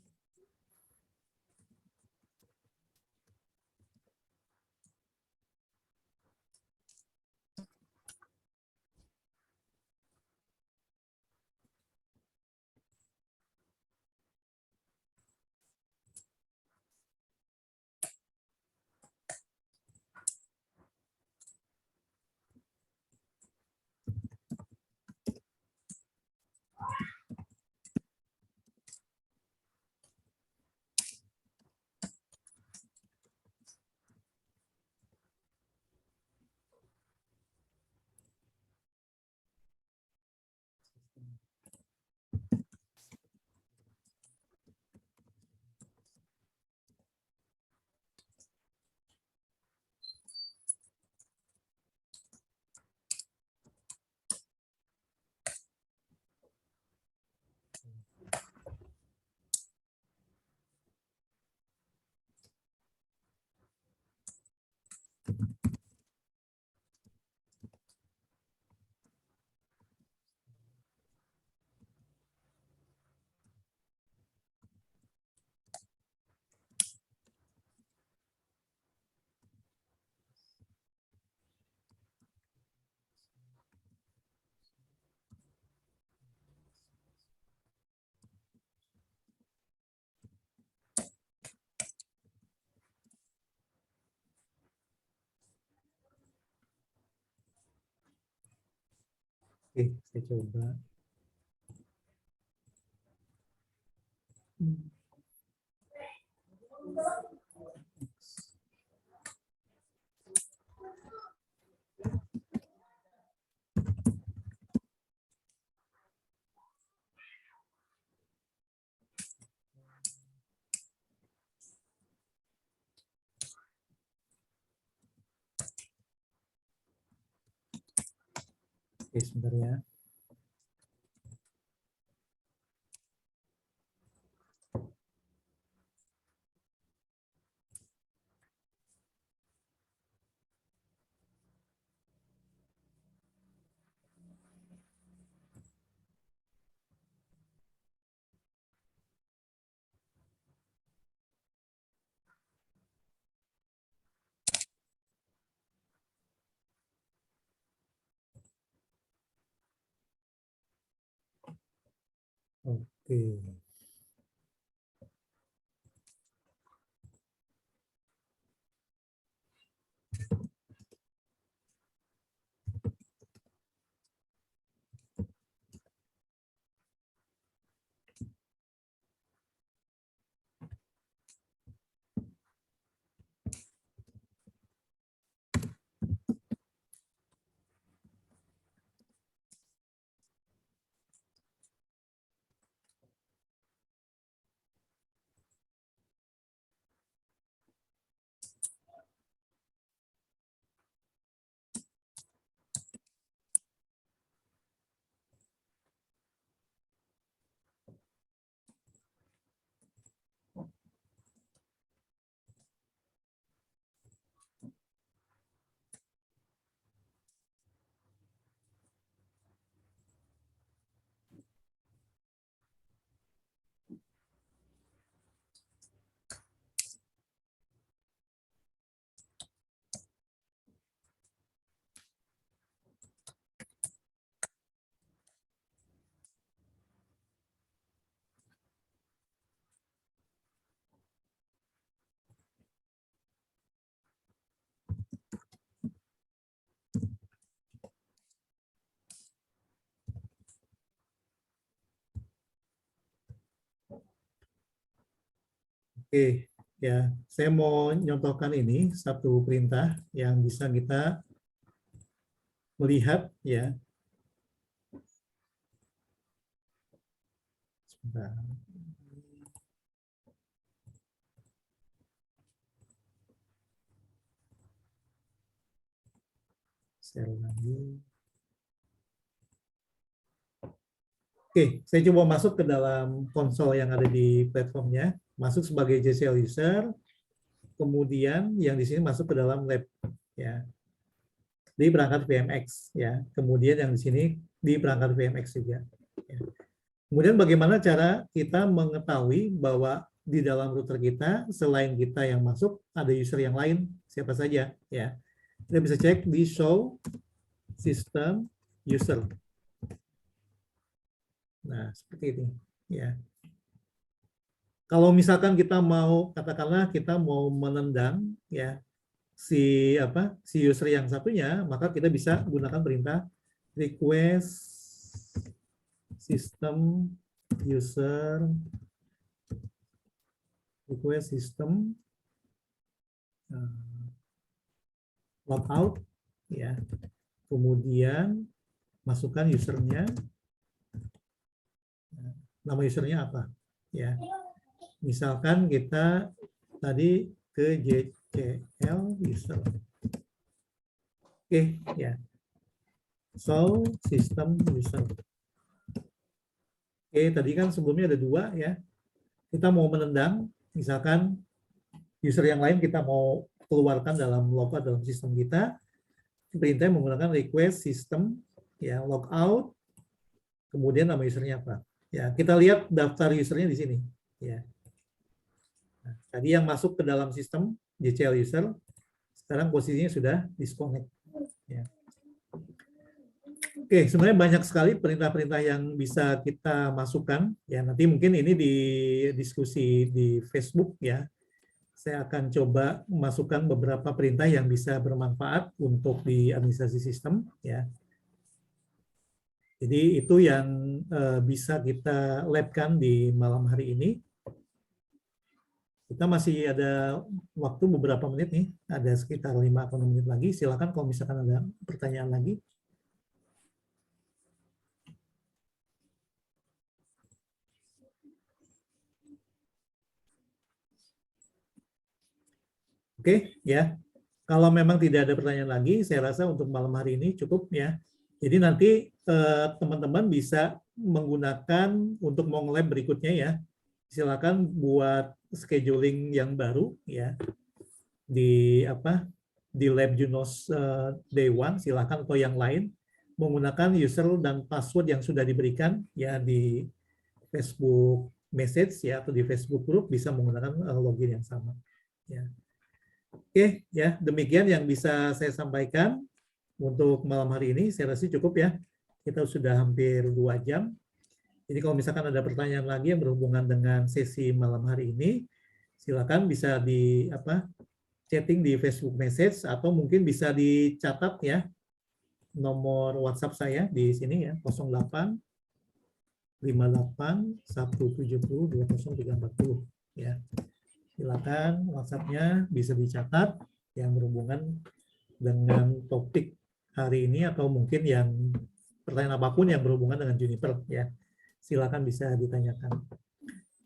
Oke, saya coba. Oke, sebentar ya. Oke. Oke, ya, saya mau nyontohkan ini satu perintah yang bisa kita melihat ya. Sebentar. Share lagi. Oke, saya coba masuk ke dalam konsol yang ada di platformnya, masuk sebagai JCL user, kemudian yang di sini masuk ke dalam lab, ya, di perangkat VMX, ya, kemudian yang di sini di perangkat VMX juga. Ya. Kemudian bagaimana cara kita mengetahui bahwa di dalam router kita selain kita yang masuk ada user yang lain, siapa saja, ya? Kita bisa cek di show system user. Nah, seperti ini, ya. Kalau misalkan kita mau, katakanlah kita mau menendang ya si user yang satunya, maka kita bisa gunakan perintah request system user logout ya. Kemudian masukkan usernya. Nama usernya apa? Ya. Misalkan kita tadi ke JCL user. Oke, ya. So, system user. Oke, tadi kan sebelumnya ada 2 ya. Kita mau menendang, misalkan user yang lain kita mau keluarkan dalam logout dalam sistem kita. Perintahnya menggunakan request system ya logout. Kemudian nama usernya apa? Ya, kita lihat daftar usernya di sini. Ya. Nah, tadi yang masuk ke dalam sistem JCL user, sekarang posisinya sudah disconnect. Ya. Oke, sebenarnya banyak sekali perintah-perintah yang bisa kita masukkan. Ya, nanti mungkin ini di diskusi di Facebook ya. Saya akan coba masukkan beberapa perintah yang bisa bermanfaat untuk di administrasi sistem. Ya. Jadi itu yang bisa kita labkan di malam hari ini. Kita masih ada waktu beberapa menit nih, ada sekitar 5 atau 6 menit lagi. Silakan kalau misalkan ada pertanyaan lagi. Oke, ya. Kalau memang tidak ada pertanyaan lagi, saya rasa untuk malam hari ini cukup ya. Jadi nanti teman-teman bisa menggunakan untuk mau nge-lab berikutnya ya. Silakan buat scheduling yang baru ya di Lab Junos Day 1, silakan, atau yang lain menggunakan user dan password yang sudah diberikan ya di Facebook message ya, atau di Facebook group bisa menggunakan login yang sama ya. Oke ya, demikian yang bisa saya sampaikan untuk malam hari ini. Saya rasa cukup ya, kita sudah hampir 2 jam. Jadi kalau misalkan ada pertanyaan lagi yang berhubungan dengan sesi malam hari ini, silakan bisa di chatting di Facebook message, atau mungkin bisa dicatat ya nomor WhatsApp saya di sini ya, 08 58 170 20340 ya. Silakan WhatsApp-nya bisa dicatat yang berhubungan dengan topik hari ini, atau mungkin yang pertanyaan apapun yang berhubungan dengan Juniper ya. Silakan bisa ditanyakan.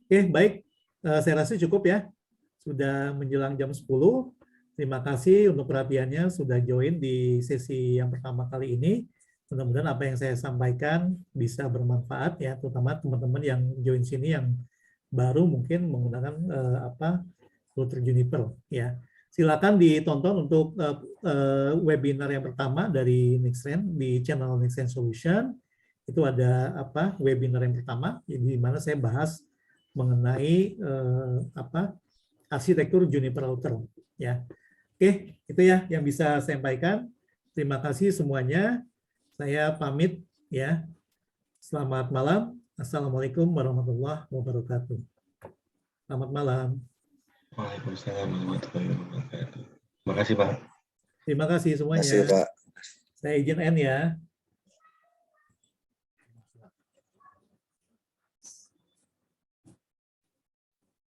Oke, baik. Saya rasa cukup ya. Sudah menjelang jam 10. Terima kasih untuk perhatiannya sudah join di sesi yang pertama kali ini. Mudah-mudahan apa yang saya sampaikan bisa bermanfaat ya, terutama teman-teman yang join sini yang baru mungkin menggunakan router Juniper ya. Silakan ditonton untuk webinar yang pertama dari Nexttrend di channel Nexttrend Solution. Itu ada webinar yang pertama di mana saya bahas mengenai arsitektur Juniper router ya. Oke, itu ya yang bisa saya sampaikan. Terima kasih semuanya. Saya pamit ya. Selamat malam. Assalamualaikum warahmatullahi wabarakatuh. Selamat malam. Waalaikumsalam warahmatullahi wabarakatuh. Terima kasih, Pak. Terima kasih semuanya. Terima kasih, Pak. Saya izin end ya.